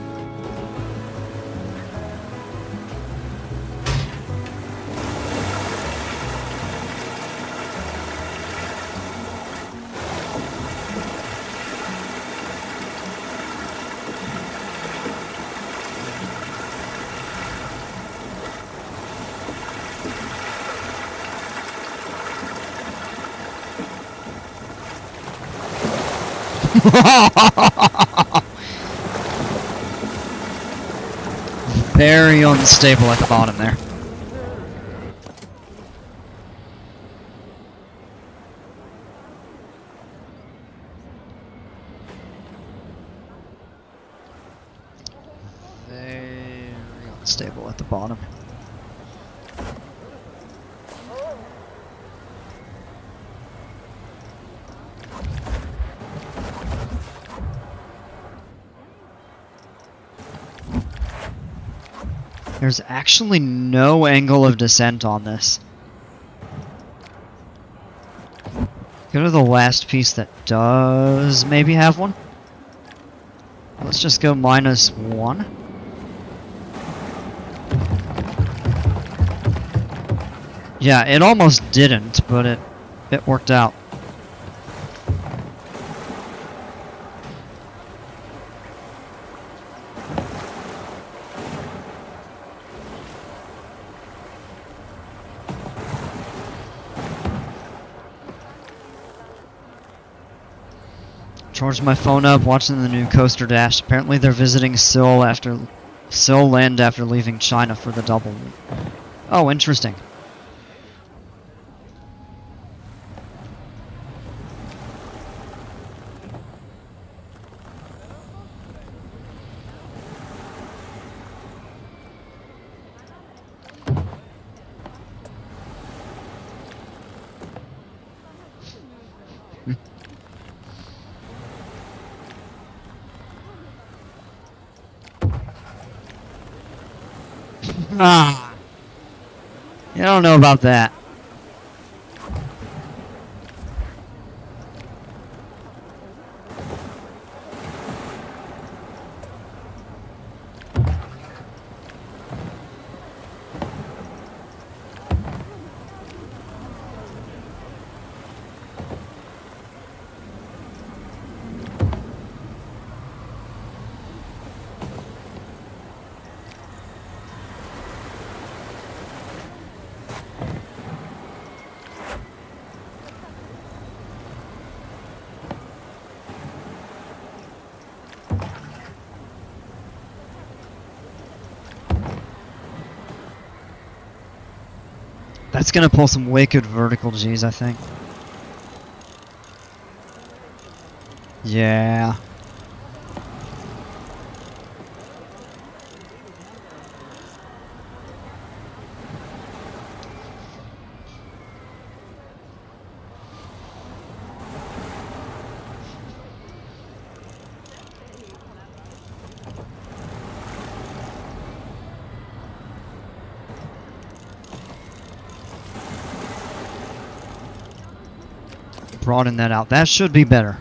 Very unstable at the bottom there. Very unstable at the bottom. There's actually no angle of descent on this. Go to the last piece that does maybe have one. Let's just go -1. Yeah, it almost didn't, but it worked out. Charged my phone up, watching the new coaster dash. Apparently they're visiting Seoul land after leaving China for the double. Oh, interesting. Ah, I don't know about that. That's gonna pull some wicked vertical G's, I think. Yeah. broaden that out. That should be better.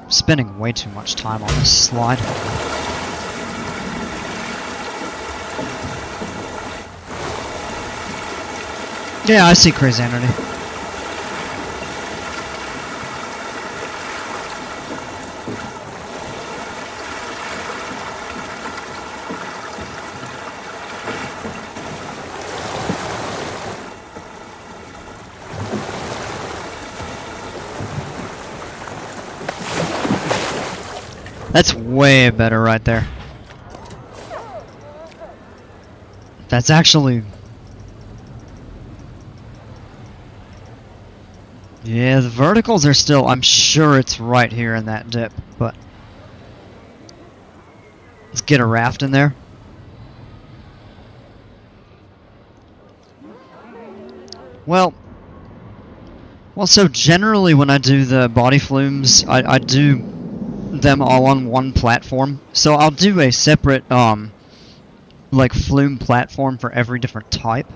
Spending way too much time on this slide. Yeah, I see Crazy Entity. That's way better right there. That's actually... Yeah, the verticals are still... I'm sure it's right here in that dip, but... Let's get a raft in there. Well, so generally when I do the body flumes, I do them all on one platform. So I'll do a separate, like flume platform for every different type.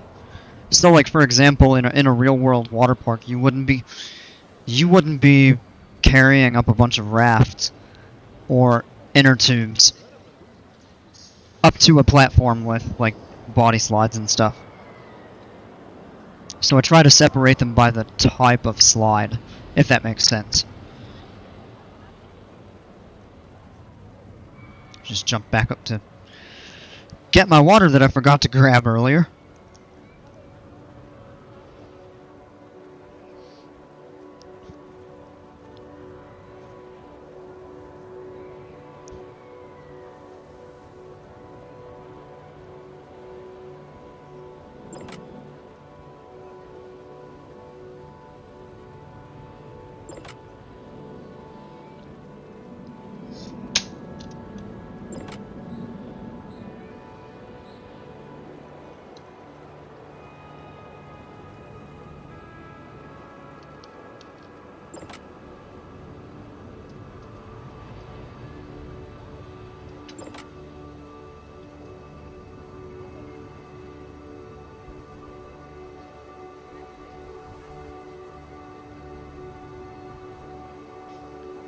So like for example, in a real world water park, you wouldn't be carrying up a bunch of rafts or inner tubes up to a platform with like body slides and stuff. So I try to separate them by the type of slide, if that makes sense. Just jump back up to get my water that I forgot to grab earlier.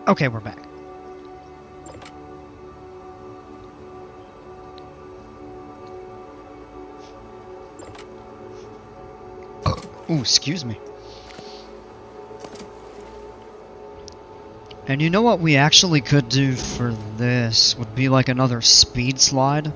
Okay, we're back. Ooh, excuse me. And you know what we actually could do for this would be like another speed slide.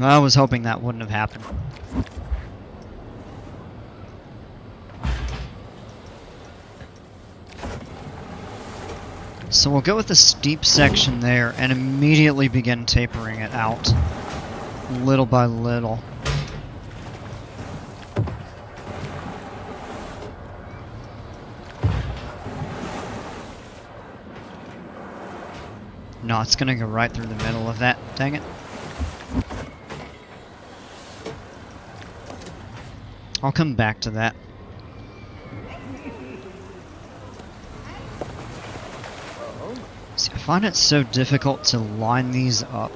I was hoping that wouldn't have happened. So we'll go with the steep section there and immediately begin tapering it out, little by little. No, it's gonna go right through the middle of that, dang it. I'll come back to that. See, I find it so difficult to line these up.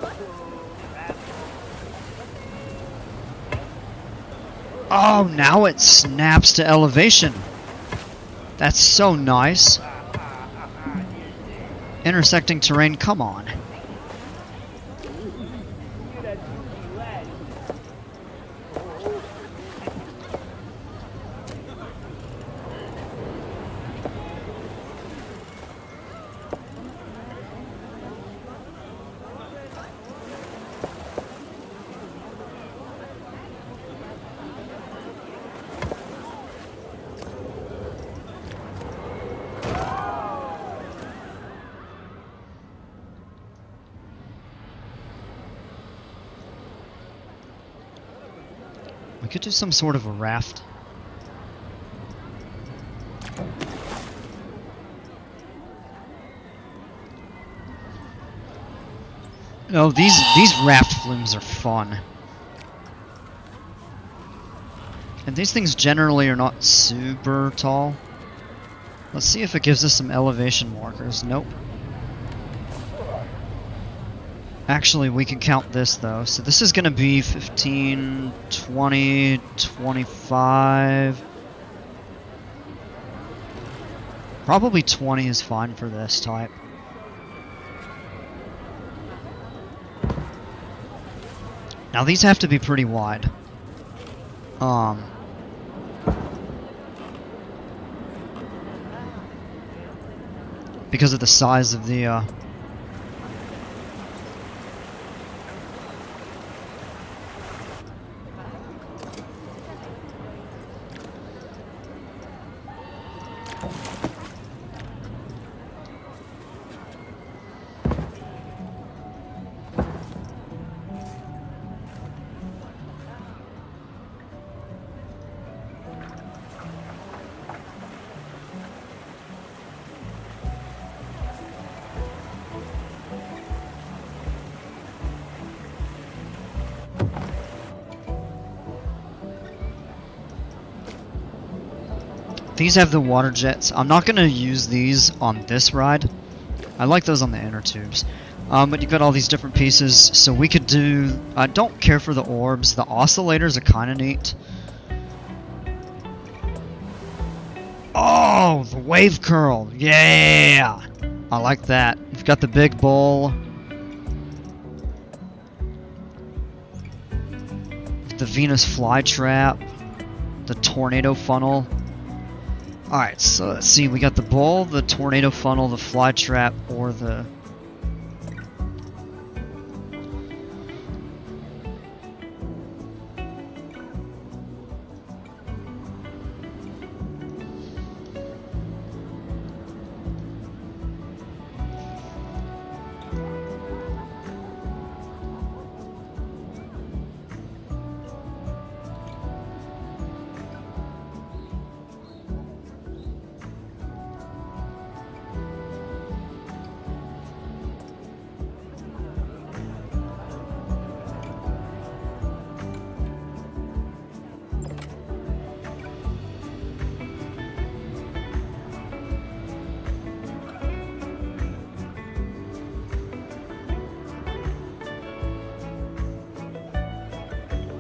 Oh, now it snaps to elevation. That's so nice. Intersecting terrain, come on. We could do some sort of a raft. Oh, these raft flumes are fun. And these things generally are not super tall. Let's see if it gives us some elevation markers. Nope. Actually, we can count this though. So this is going to be 15, 20, 25. Probably 20 is fine for this type. Now these have to be pretty wide. Because of the size of the these have the water jets. I'm not going to use these on this ride. I like those on the inner tubes. But you've got all these different pieces, so we could do... I don't care for the orbs. The oscillators are kind of neat. Oh, the wave curl. Yeah! I like that. We've got the big bowl. The Venus flytrap. The tornado funnel. Alright, so let's see, we got the bowl, the tornado funnel, the fly trap, or the...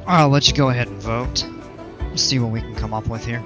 I'll let you go ahead and vote. Let's see what we can come up with here.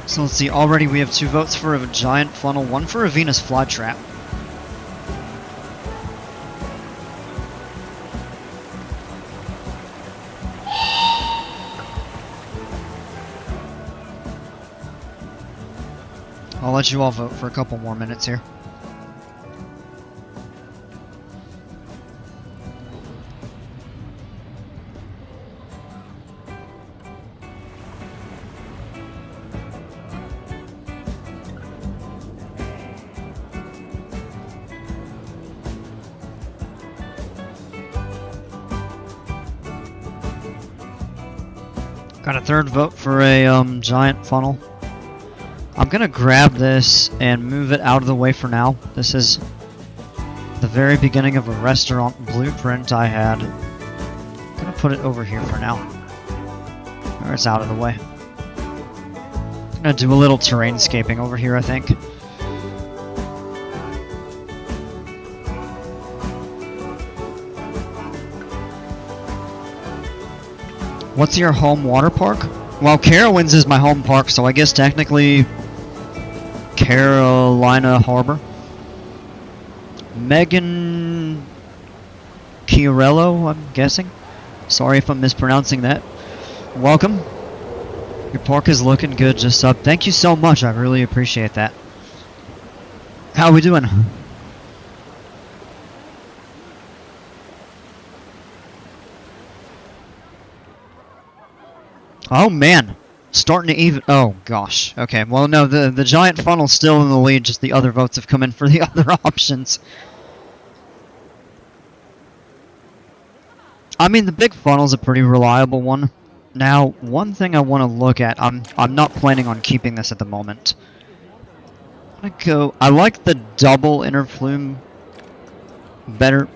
So let's see, already we have 2 votes for a giant funnel, 1 for a Venus flytrap. I'll let you all vote for a couple more minutes here. Got a 3rd vote for a giant funnel. I'm gonna grab this and move it out of the way for now. This is the very beginning of a restaurant blueprint I had. I'm gonna put it over here for now. Or it's out of the way. I'm gonna do a little terrainscaping over here, I think. What's your home water park? Well, Carowinds is my home park, so I guess technically Carolina Harbor. Megan Chiarello, I'm guessing. Sorry if I'm mispronouncing that. Welcome. Your park is looking good, just up. Thank you so much, I really appreciate that. How are we doing? Oh man, starting to even. Oh gosh. Okay. Well, no, the giant funnel's still in the lead. Just the other votes have come in for the other options. I mean, the big funnel's a pretty reliable one. Now, one thing I want to look at. I'm not planning on keeping this at the moment. I like the double inner flume better.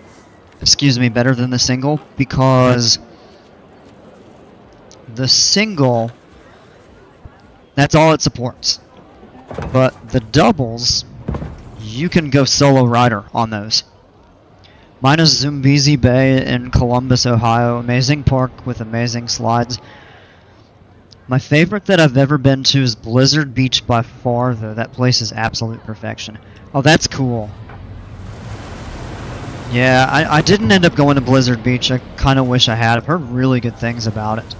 Excuse me, better than the single because. The single, that's all it supports. But the doubles, you can go solo rider on those. Mine is Zumbizi Bay in Columbus, Ohio. Amazing park with amazing slides. My favorite that I've ever been to is Blizzard Beach by far, though. That place is absolute perfection. Oh, that's cool. Yeah, I didn't end up going to Blizzard Beach. I kind of wish I had. I've heard really good things about it.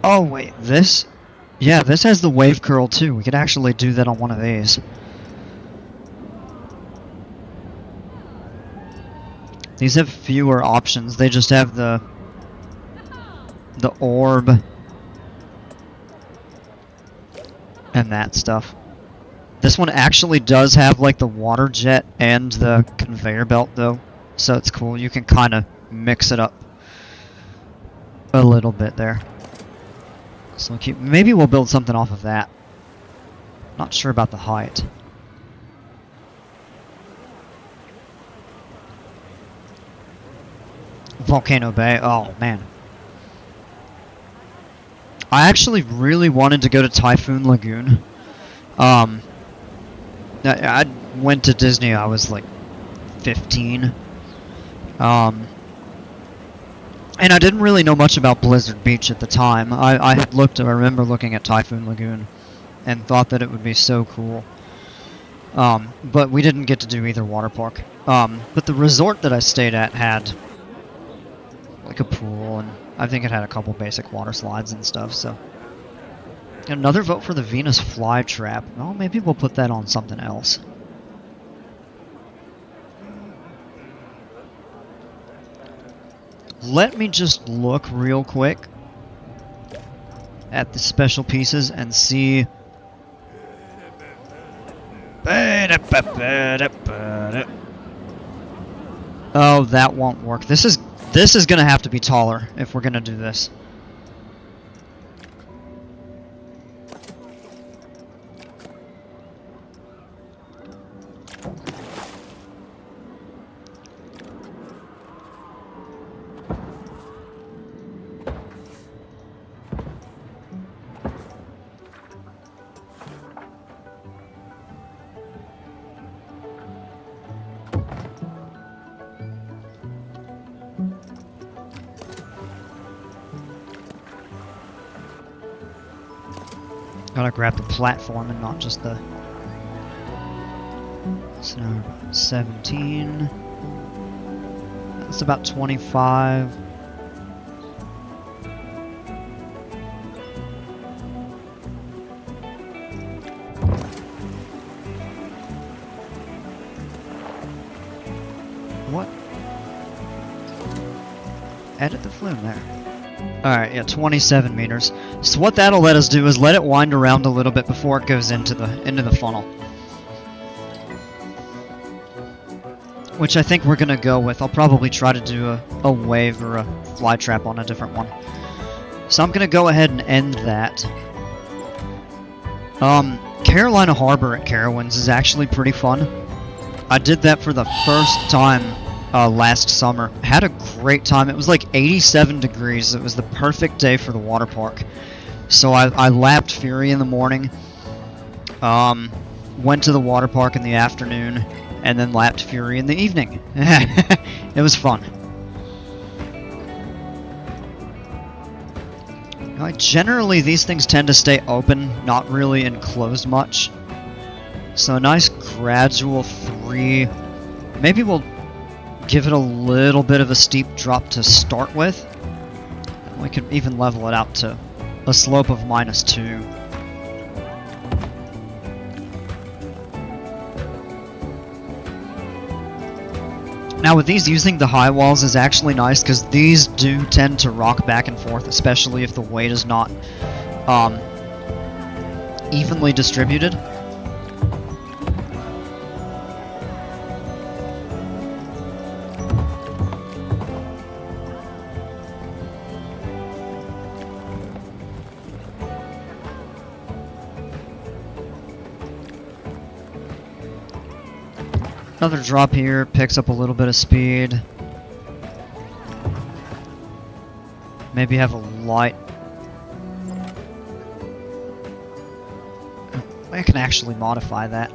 Oh wait, this? Yeah, this has the wave curl too. We could actually do that on one of these. These have fewer options. They just have the orb and that stuff. This one actually does have like the water jet and the conveyor belt though, so it's cool. You can kind of mix it up a little bit there. So maybe we'll build something off of that. Not sure about the height. Volcano Bay. Oh man. I actually really wanted to go to Typhoon Lagoon. I went to Disney. I was like 15. And I didn't really know much about Blizzard Beach at the time. I remember looking at Typhoon Lagoon and thought that it would be so cool. But we didn't get to do either water park. But the resort that I stayed at had like a pool, and I think it had a couple basic water slides and stuff, so. Another vote for the Venus flytrap. Well, maybe we'll put that on something else. Let me just look real quick at the special pieces and see. Oh, that won't work. This is gonna have to be taller if we're gonna do this. Gotta grab the platform and not just the... So now 17. That's about 25. What? Edit the flume there. Alright, yeah, 27 meters. So what that'll let us do is let it wind around a little bit before it goes into the funnel. Which I think we're gonna go with. I'll probably try to do a wave or a fly trap on a different one. So I'm gonna go ahead and end that. Carolina Harbor at Carowinds is actually pretty fun. I did that for the first time last summer. Had a great time. It was like 87 degrees. It was the perfect day for the water park. So I lapped Fury in the morning, went to the water park in the afternoon, and then lapped Fury in the evening. It was fun. Generally, these things tend to stay open, not really enclosed much. So a nice gradual 3. Maybe we'll give it a little bit of a steep drop to start with. We could even level it out to a slope of -2. Now with these, using the high walls is actually nice because these do tend to rock back and forth, especially if the weight is not evenly distributed. Another drop here, picks up a little bit of speed. Maybe have a light. I can actually modify that.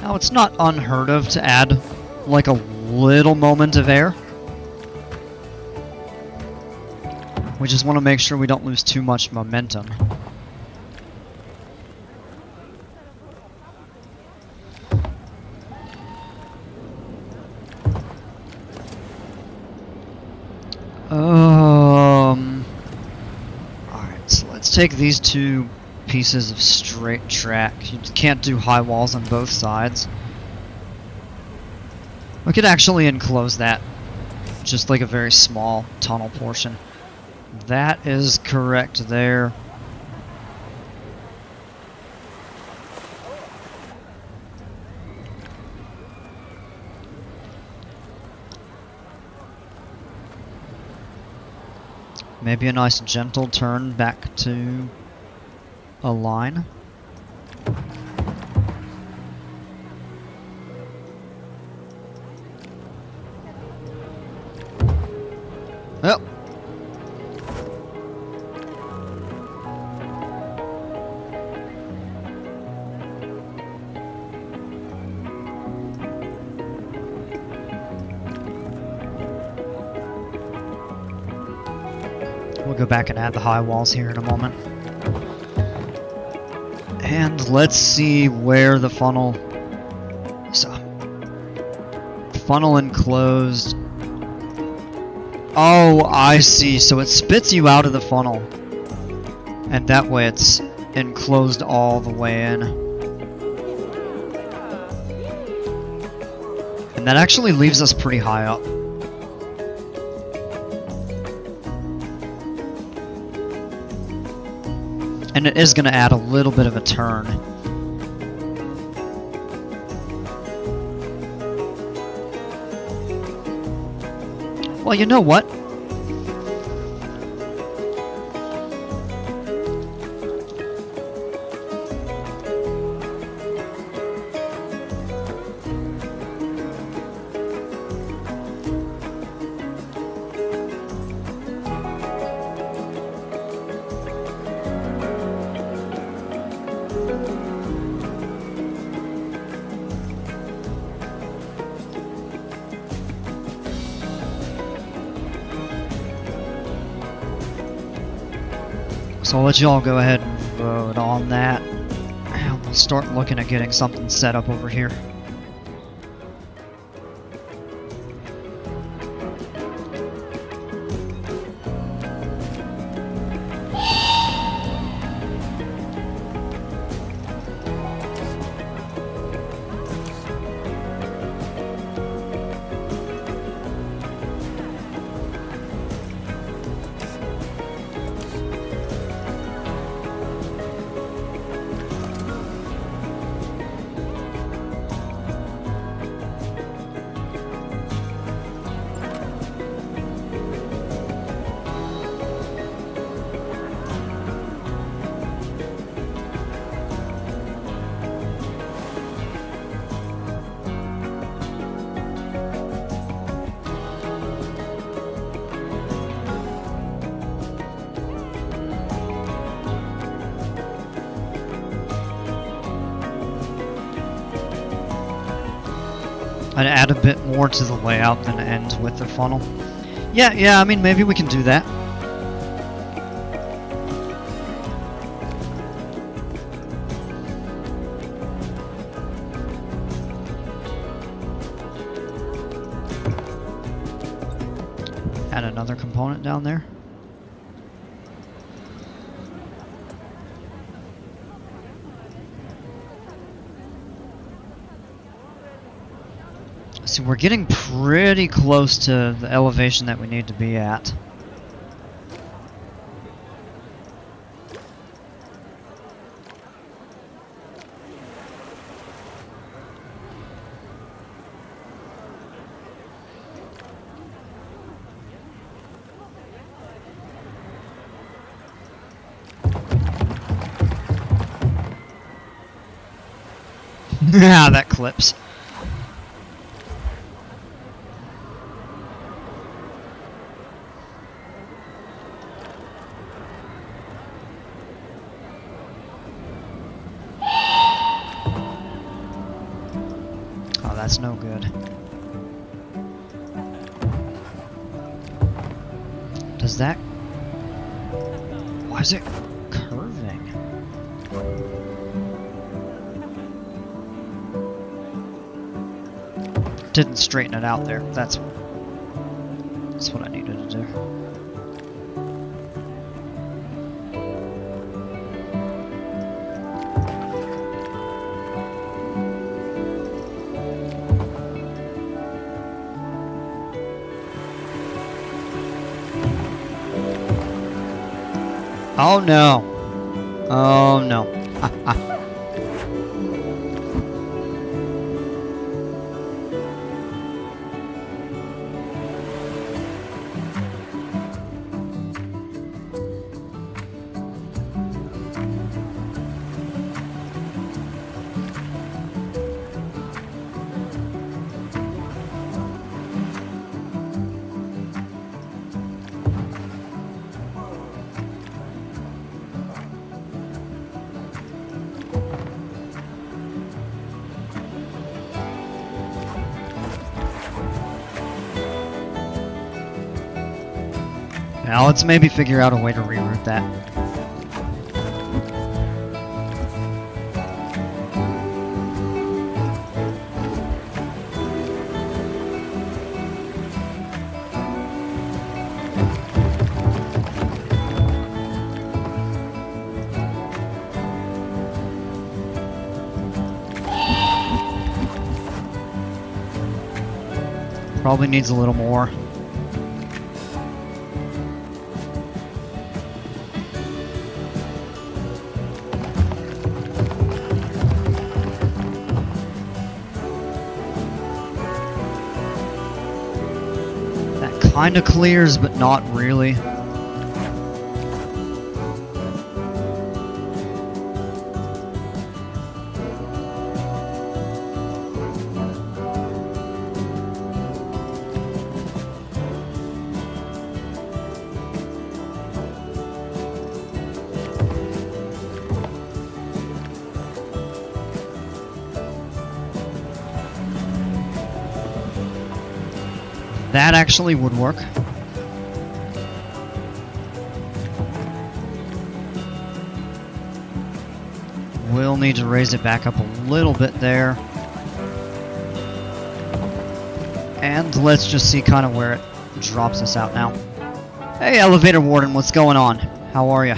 Now, it's not unheard of to add like a little moment of air. We just want to make sure we don't lose too much momentum. Alright, so let's take these two pieces of straight track. You can't do high walls on both sides. We could actually enclose that, just like a very small tunnel portion. That is correct there. Maybe a nice gentle turn back to a line. Oh. We'll go back and add the high walls here in a moment. And let's see where the funnel... So, funnel enclosed. Oh, I see. So it spits you out of the funnel. And that way it's enclosed all the way in. And that actually leaves us pretty high up. And it is going to add a little bit of a turn. Well, you know what? So I'll let you all go ahead and vote on that. And we'll start looking at getting something set up over here. I'd add a bit more to the layout than end with the funnel. Yeah, I mean, maybe we can do that. Add another component down there. So we're getting pretty close to the elevation that we need to be at. Yeah, that clips. Oh, that's no good. Does that... Why is it curving? Didn't straighten it out there. That's what I needed to do. Oh no. Oh no. Now let's maybe figure out a way to reroute that. Probably needs a little more. Kinda clears, but not really. That actually would work. We'll need to raise it back up a little bit there. And let's just see kind of where it drops us out now. Hey, Elevator Warden, what's going on? How are you?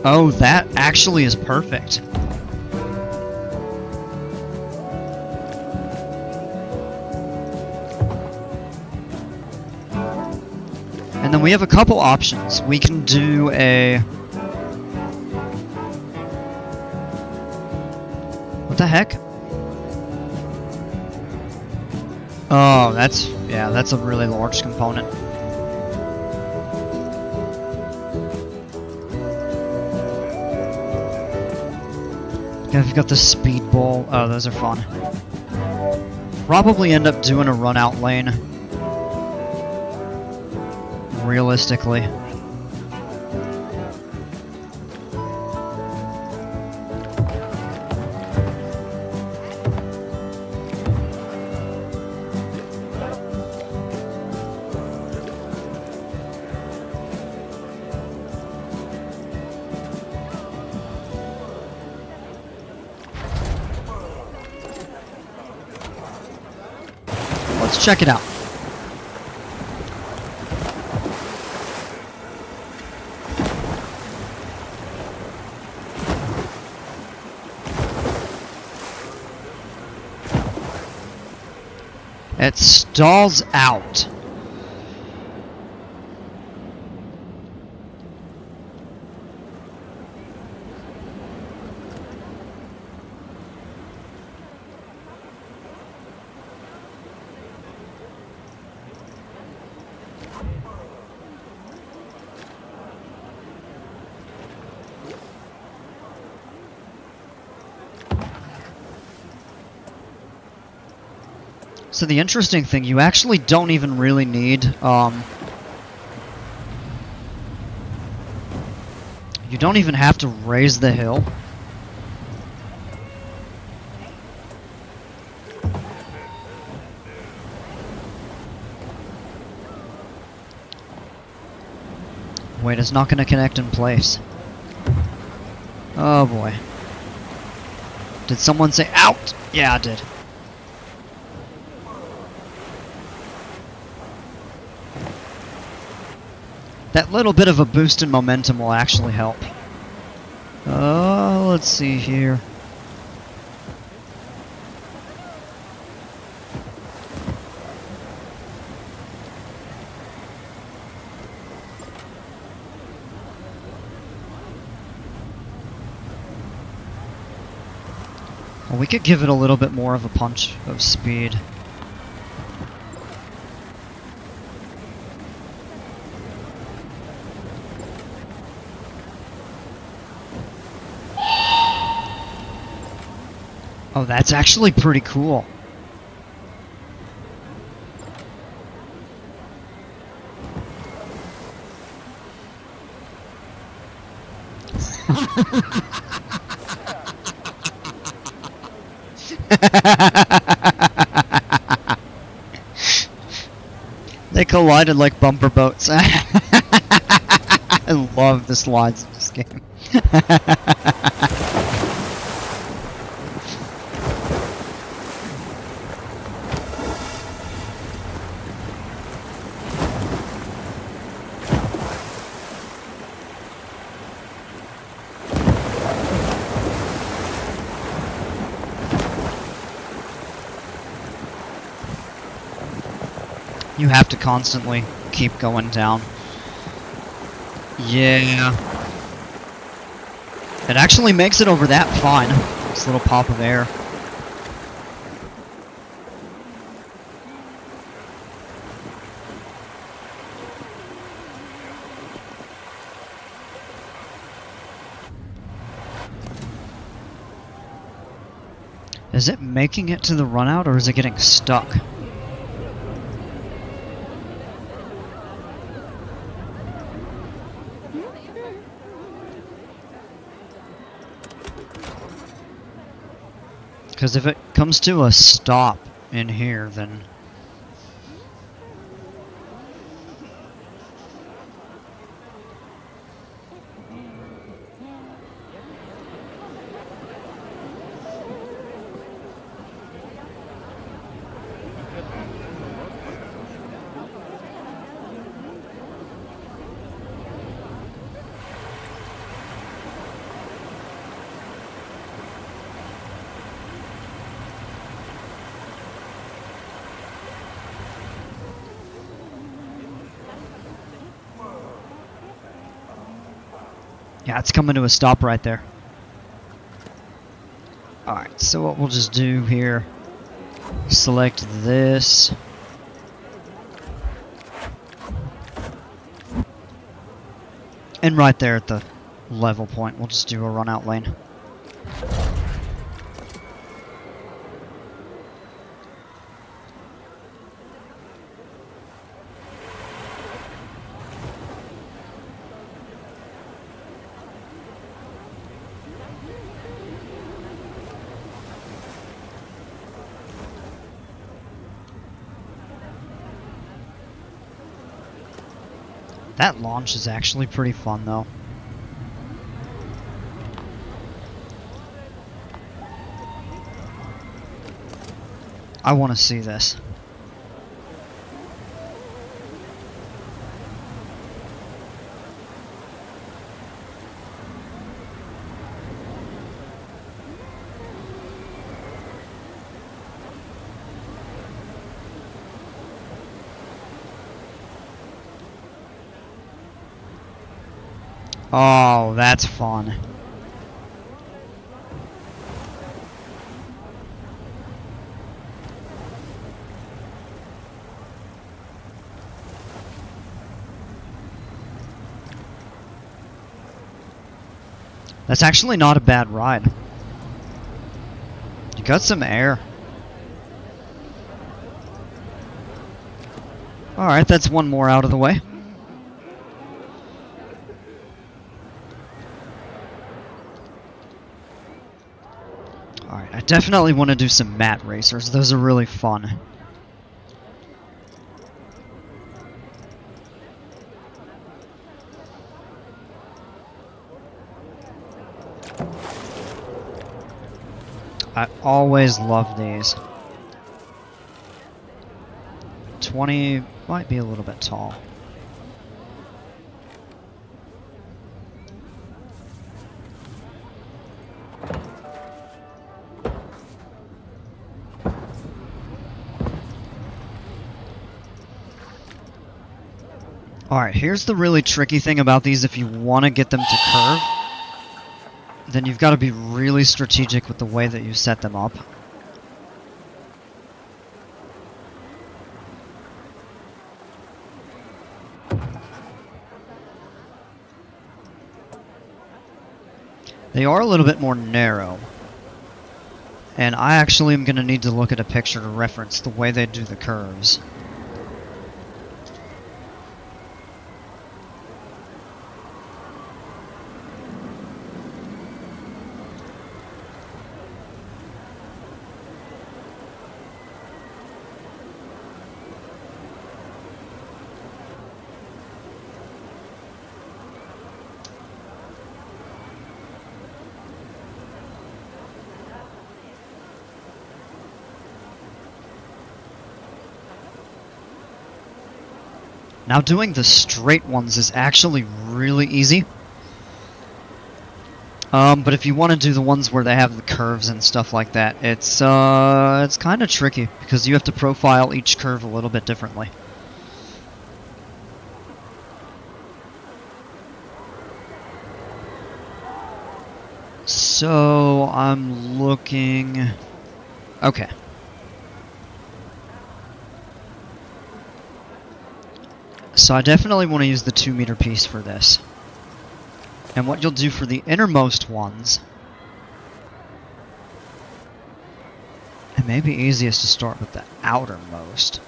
Oh, that actually is perfect. And then we have a couple options. We can do a... What the heck? Oh, that's a really large component. Okay, we've got the speed ball. Oh, those are fun. Probably end up doing a run out lane. Realistically. check it out. It stalls out. So the interesting thing, you actually don't even really need, you don't even have to raise the hill. Wait, it's not going to connect in place. Oh boy. Did someone say out? Yeah, I did. That little bit of a boost in momentum will actually help. Let's see here. Well, we could give it a little bit more of a punch of speed. Oh, that's actually pretty cool. They collided like bumper boats. I love the slides in this game. You have to constantly keep going down. Yeah. It actually makes it over that fine. This little pop of air. Is it making it to the run out, or is it getting stuck? Because if it comes to a stop in here, then... Yeah, it's coming to a stop right there. Alright, so what we'll just do here, select this. And right there at the level point, we'll just do a run out lane. That launch is actually pretty fun, though. I want to see this. Oh, that's fun. That's actually not a bad ride. You got some air. Alright, that's one more out of the way. Alright, I definitely want to do some mat racers. Those are really fun. I always love these. 20 might be a little bit tall. Alright, here's the really tricky thing about these. If you want to get them to curve, then you've got to be really strategic with the way that you set them up. They are a little bit more narrow. And I actually am going to need to look at a picture to reference the way they do the curves. Now doing the straight ones is actually really easy. But if you want to do the ones where they have the curves and stuff like that, it's kind of tricky because you have to profile each curve a little bit differently. So I'm looking. Okay. So I definitely want to use the 2-meter piece for this. And what you'll do for the innermost ones, it may be easiest to start with the outermost.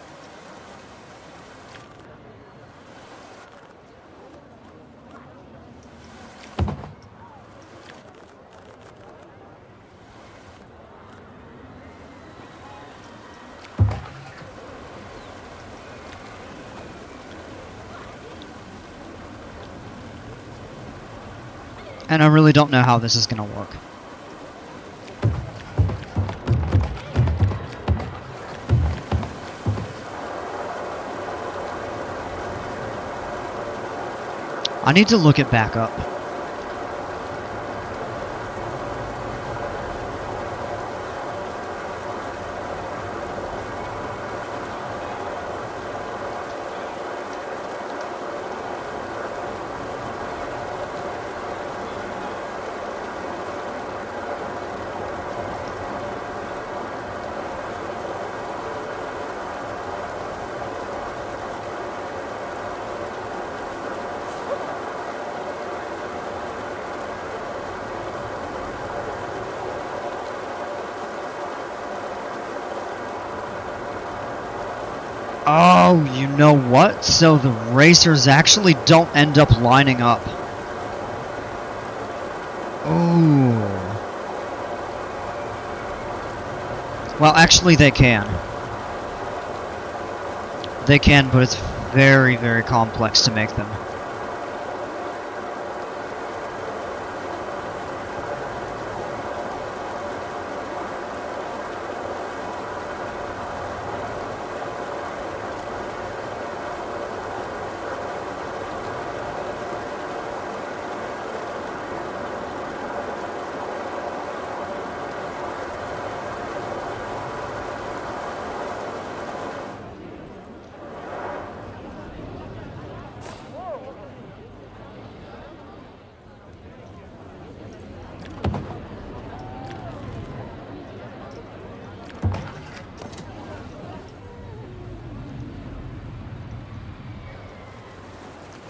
And I really don't know how this is going to work. I need to look it back up. Oh, you know what? So the racers actually don't end up lining up. Ooh. Well, actually they can. They can, but it's very, very complex to make them.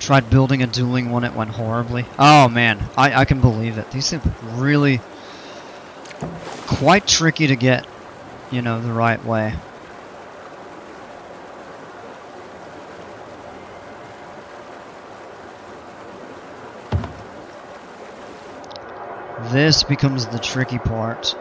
Tried building a dueling one, it went horribly. Oh man, I can believe it. These are really quite tricky to get, you know, the right way. This becomes the tricky part.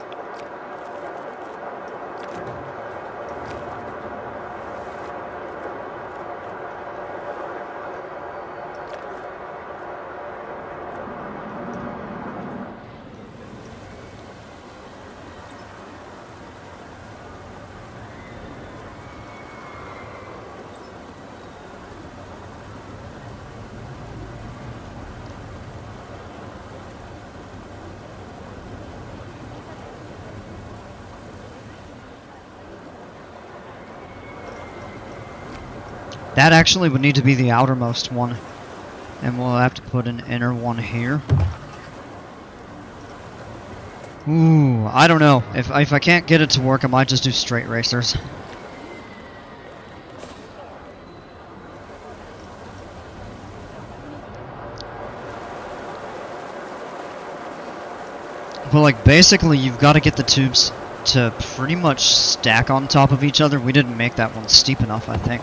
That actually would need to be the outermost one. And we'll have to put an inner one here. Ooh, I don't know. If I can't get it to work, I might just do straight racers. But like basically you've got to get the tubes to pretty much stack on top of each other. We didn't make that one steep enough, I think.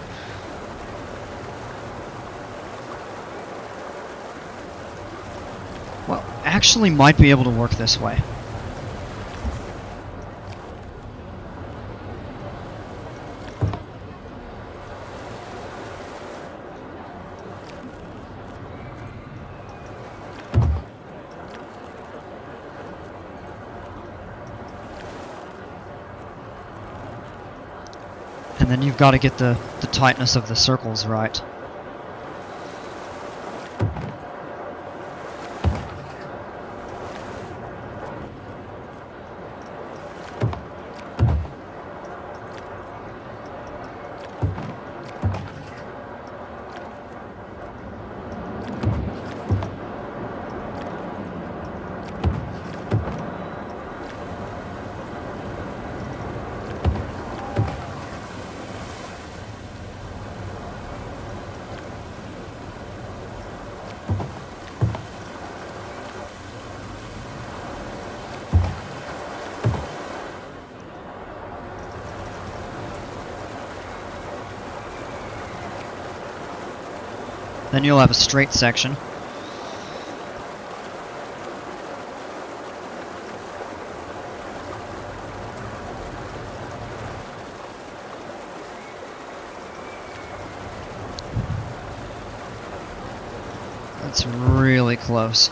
Well, actually might be able to work this way. And then you've got to get the tightness of the circles right. Then you'll have a straight section. That's really close.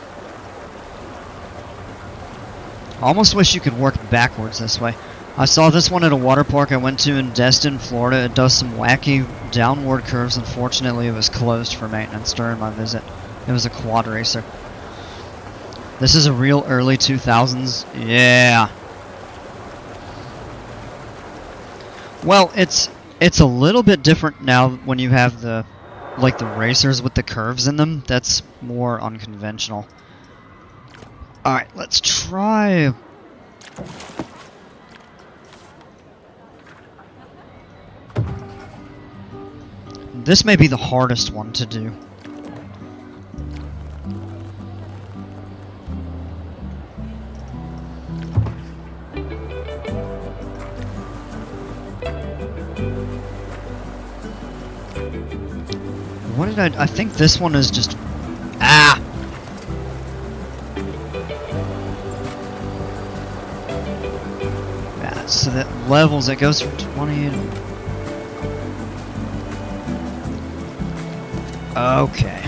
Almost wish you could work backwards this way. I saw this one at a water park I went to in Destin, Florida. It does some wacky downward curves. Unfortunately, it was closed for maintenance during my visit. It was a quad racer. This is a real early 2000s. Yeah. Well, it's a little bit different now when you have the racers with the curves in them. That's more unconventional. All right, let's try. This may be the hardest one to do. What did I think this one is just... Ah! Yeah, so that levels, it goes from 20 to... Okay.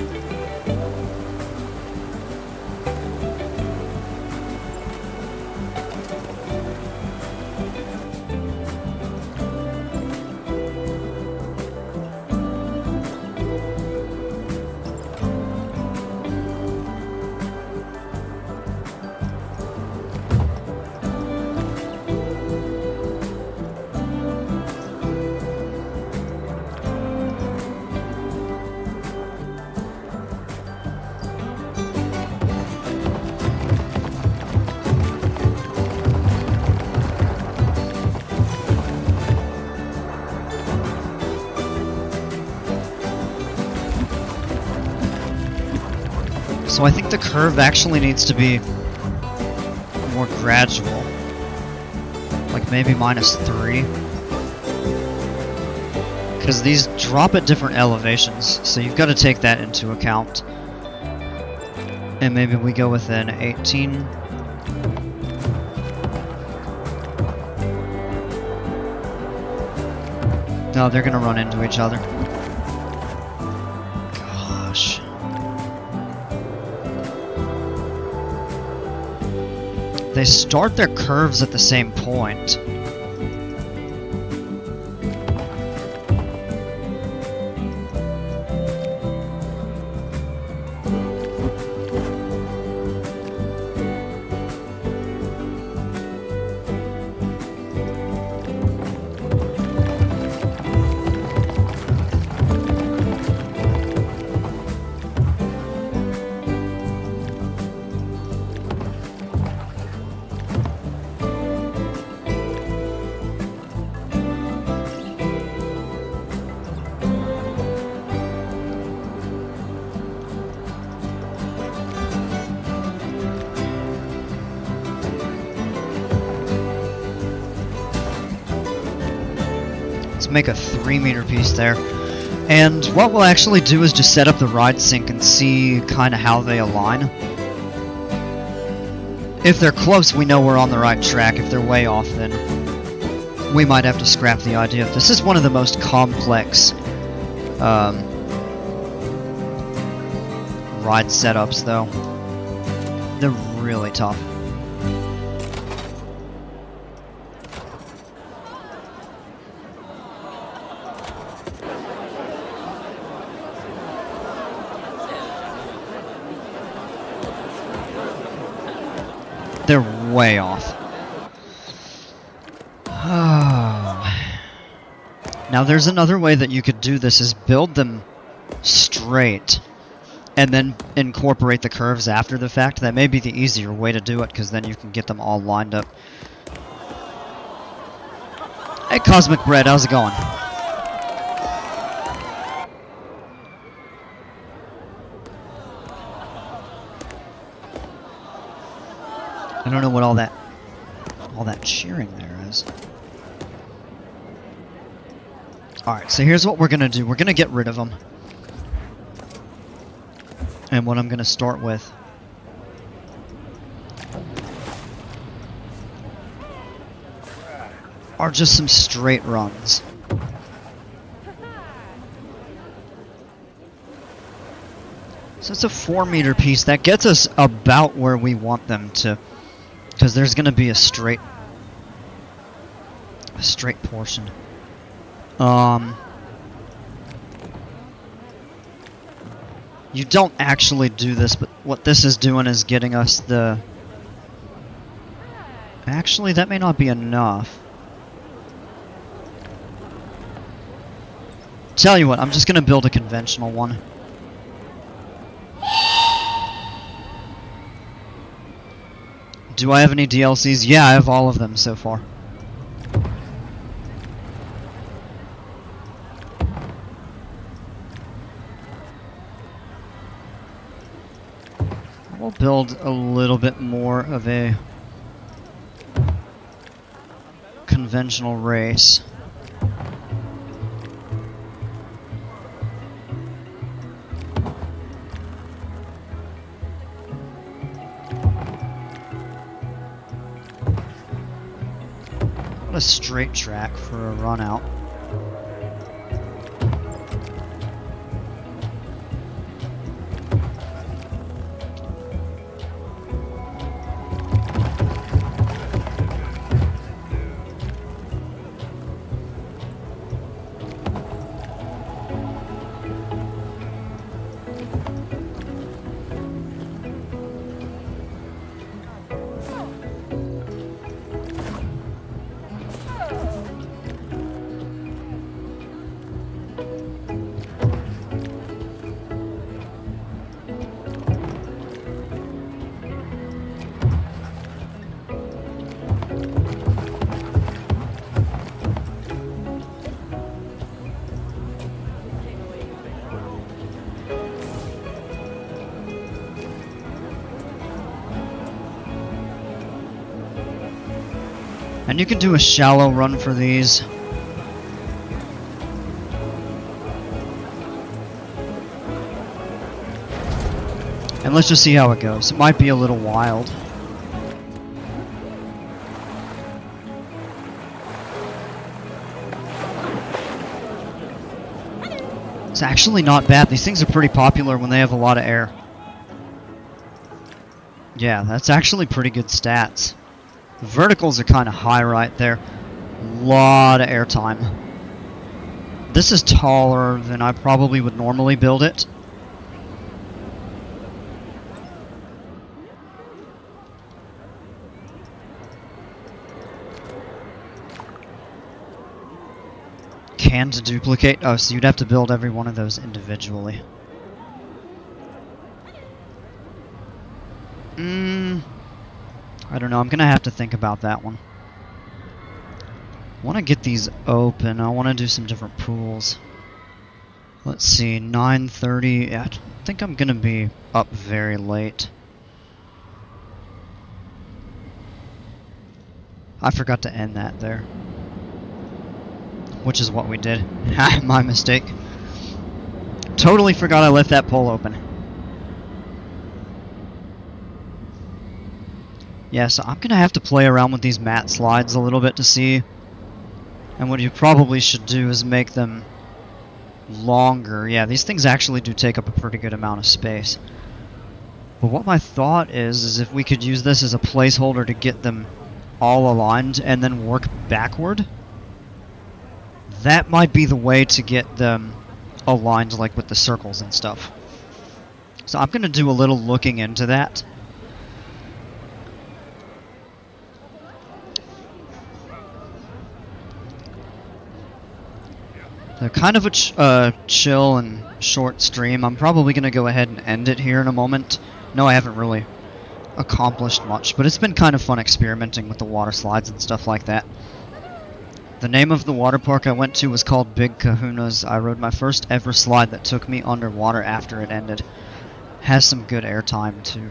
So I think the curve actually needs to be more gradual. Like maybe -3. Because these drop at different elevations, so you've got to take that into account. And maybe we go with an 18. No, they're gonna run into each other. Gosh. They start their curves at the same point. Make a 3-meter piece there. And what we'll actually do is just set up the ride sync and see kind of how they align. If they're close, we know we're on the right track. If they're way off, then we might have to scrap the idea. This is one of the most complex ride setups, though. They're really tough. They're way off. Now there's another way that you could do this, is build them straight and then incorporate the curves after the fact. That may be the easier way to do it, because then you can get them all lined up. Hey Cosmic Bread, how's it going? I don't know what all that cheering there is. Alright, so here's what we're gonna do. We're gonna get rid of them. And what I'm gonna start with are just some straight runs. So it's a 4-meter piece. That gets us about where we want them to, because there's going to be a straight portion. You don't actually do this, but what this is doing is getting us the... Actually, that may not be enough. Tell you what, I'm just going to build a conventional one. Do I have any DLCs? Yeah, I have all of them so far. We'll build a little bit more of a conventional race. A straight track for a run out. And you can do a shallow run for these. And let's just see how it goes. It might be a little wild. It's actually not bad. These things are pretty popular when they have a lot of air. Yeah, that's actually pretty good stats. The verticals are kind of high right there. Lot of airtime. This is taller than I probably would normally build it. Can to duplicate? Oh, so you'd have to build every one of those individually. I don't know, I'm gonna have to think about that one. I want to get these open. I want to do some different pools. Let's see, 9:30. Yeah, I don't think I'm gonna be up very late. I forgot to end that there. Which is what we did. My mistake. Totally forgot I left that pole open. Yeah, so I'm gonna have to play around with these mat slides a little bit to see. And what you probably should do is make them longer. Yeah, these things actually do take up a pretty good amount of space. But what my thought is if we could use this as a placeholder to get them all aligned and then work backward. That might be the way to get them aligned, like with the circles and stuff. So I'm going to do a little looking into that. So kind of a chill and short stream. I'm probably going to go ahead and end it here in a moment. No, I haven't really accomplished much, but it's been kind of fun experimenting with the water slides and stuff like that. The name of the water park I went to was called Big Kahuna's. I rode my first ever slide that took me underwater after it ended. Has some good airtime too.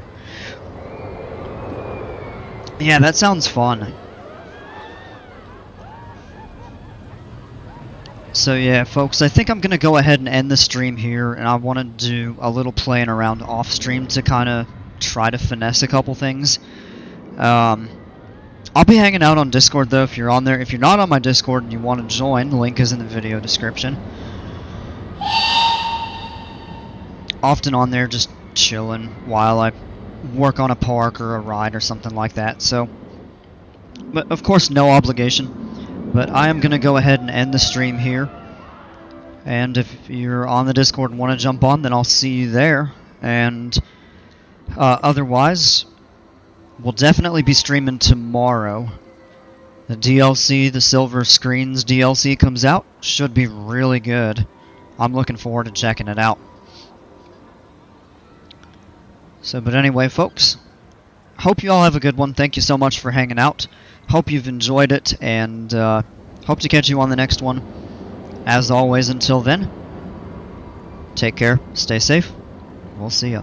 Yeah, that sounds fun. So yeah, folks, I think I'm going to go ahead and end the stream here, and I want to do a little playing around off stream to kind of try to finesse a couple things. I'll be hanging out on Discord though if you're on there. If you're not on my Discord and you want to join, the link is in the video description. Often on there just chilling while I work on a park or a ride or something like that. So, but of course no obligation. But I am going to go ahead and end the stream here. And if you're on the Discord and want to jump on, then I'll see you there. And otherwise, we'll definitely be streaming tomorrow. The DLC, the Silver Screens DLC comes out. Should be really good. I'm looking forward to checking it out. So, but anyway, folks, hope you all have a good one. Thank you so much for hanging out. Hope you've enjoyed it, and hope to catch you on the next one. As always, until then, take care, stay safe. We'll see ya.